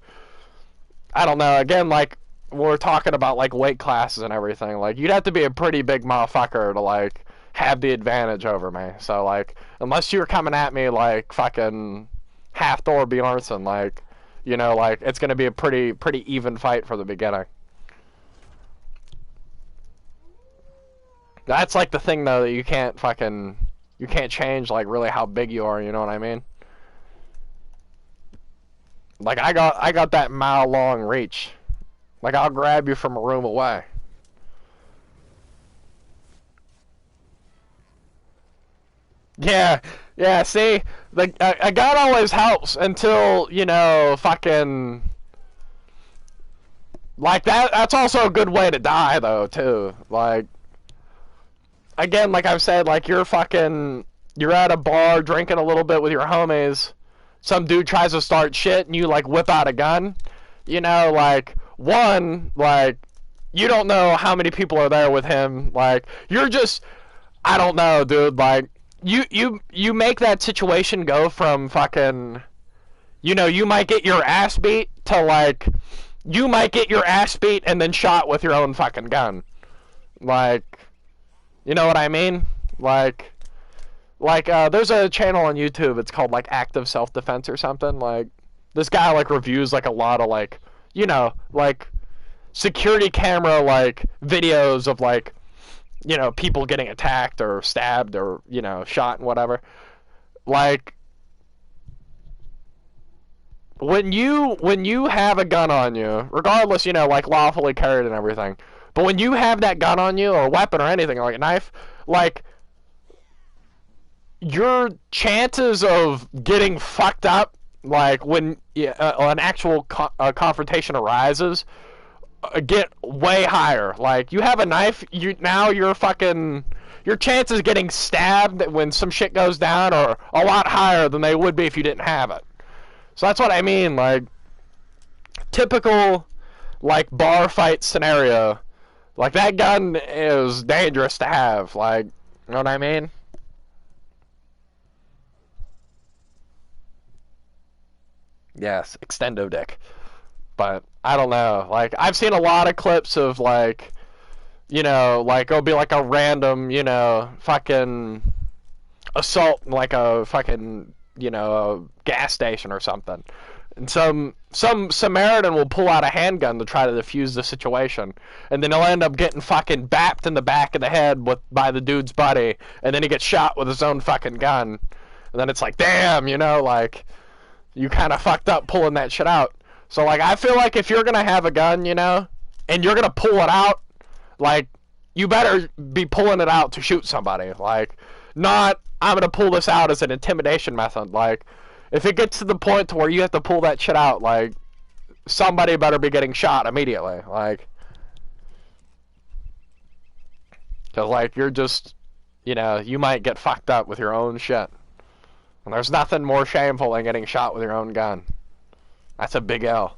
I don't know. Again, like we're talking about like weight classes and everything. Like you'd have to be a pretty big motherfucker to like have the advantage over me. So like unless you were coming at me like fucking half Thor Bjornsson, like you know, like it's gonna be a pretty even fight for the beginning. That's like the thing though that you can't change like really how big you are. You know what I mean? Like I got that mile long reach. Like I'll grab you from a room away. Yeah, yeah. See, a gun always helps until you know fucking like that. That's also a good way to die though too. Like again, like I've said, like you're at a bar drinking a little bit with your homies. Some dude tries to start shit and you like whip out a gun. You know, like one, like you don't know how many people are there with him. Like you're just, I don't know, dude. Like you make that situation go from fucking, you know, you might get your ass beat to like, you might get your ass beat and then shot with your own fucking gun. Like, you know what I mean? Like there's a channel on YouTube. It's called like Active Self Defense or something. Like this guy like reviews like a lot of like, you know, like security camera like videos of like, you know, people getting attacked or stabbed or, you know, shot and whatever. Like when you have a gun on you, regardless, you know, like lawfully carried and everything, but when you have that gun on you or a weapon or anything like a knife, like your chances of getting fucked up, like when an actual confrontation arises, get way higher. Like you have a knife, your chances of getting stabbed when some shit goes down are a lot higher than they would be if you didn't have it. So that's what I mean. Like typical like bar fight scenario, like that gun is dangerous to have. Like, you know what I mean? Yes, extendo dick. But I don't know. Like I've seen a lot of clips of like, you know, like it'll be like a random, you know, fucking assault in like a fucking, you know, a gas station or something. And some Samaritan will pull out a handgun to try to defuse the situation, and then he'll end up getting fucking bapped in the back of the head by the dude's buddy, and then he gets shot with his own fucking gun. And then it's like, damn, you know, like you kind of fucked up pulling that shit out. So, like, I feel like if you're going to have a gun, you know, and you're going to pull it out, like, you better be pulling it out to shoot somebody. Like, not, I'm going to pull this out as an intimidation method. Like, if it gets to the point to where you have to pull that shit out, like, somebody better be getting shot immediately. Like, because, like, you're just, you know, you might get fucked up with your own shit. And there's nothing more shameful than getting shot with your own gun. That's a big L.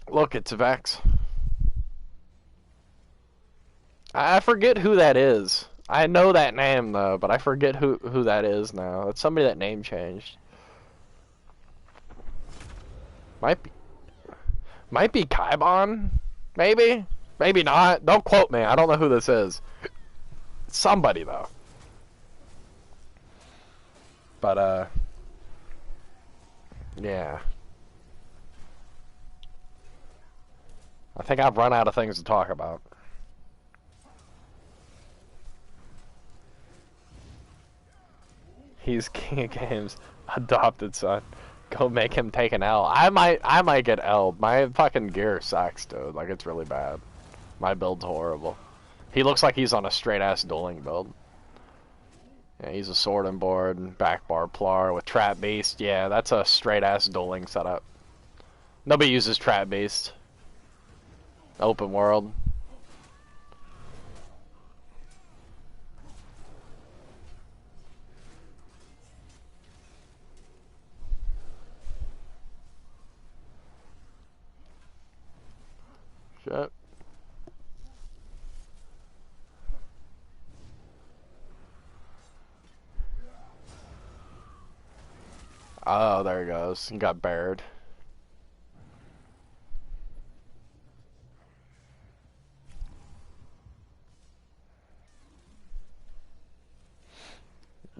Look, it's Vex. I forget who that is. I know that name though, but I forget who that is now. It's somebody that name changed. Might be Kaibon, maybe. Maybe not. Don't quote me. I don't know who this is. Somebody, though. But, yeah. I think I've run out of things to talk about. He's king of games. Adopted son. Go make him take an L. I might get L'd. My fucking gear sucks, dude. Like, it's really bad. My build's horrible. He looks like he's on a straight-ass dueling build. Yeah, he's a sword and board, back bar plar with trap beast. Yeah, that's a straight ass dueling setup. Nobody uses trap beast. Open world. Shit. Oh, there he goes. He got buried.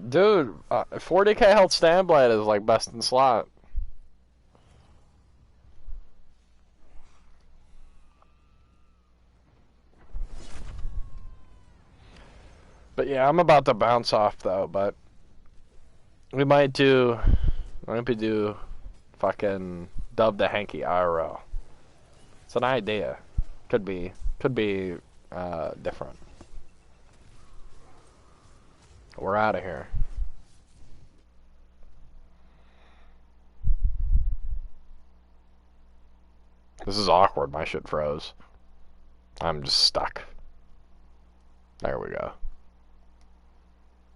Dude, 40k health Standblade is like best in slot. But yeah, I'm about to bounce off though, but we might do fucking dub the hanky IRL. It's an idea. Could be different. We're out of here. This is awkward. My shit froze. I'm just stuck. There we go.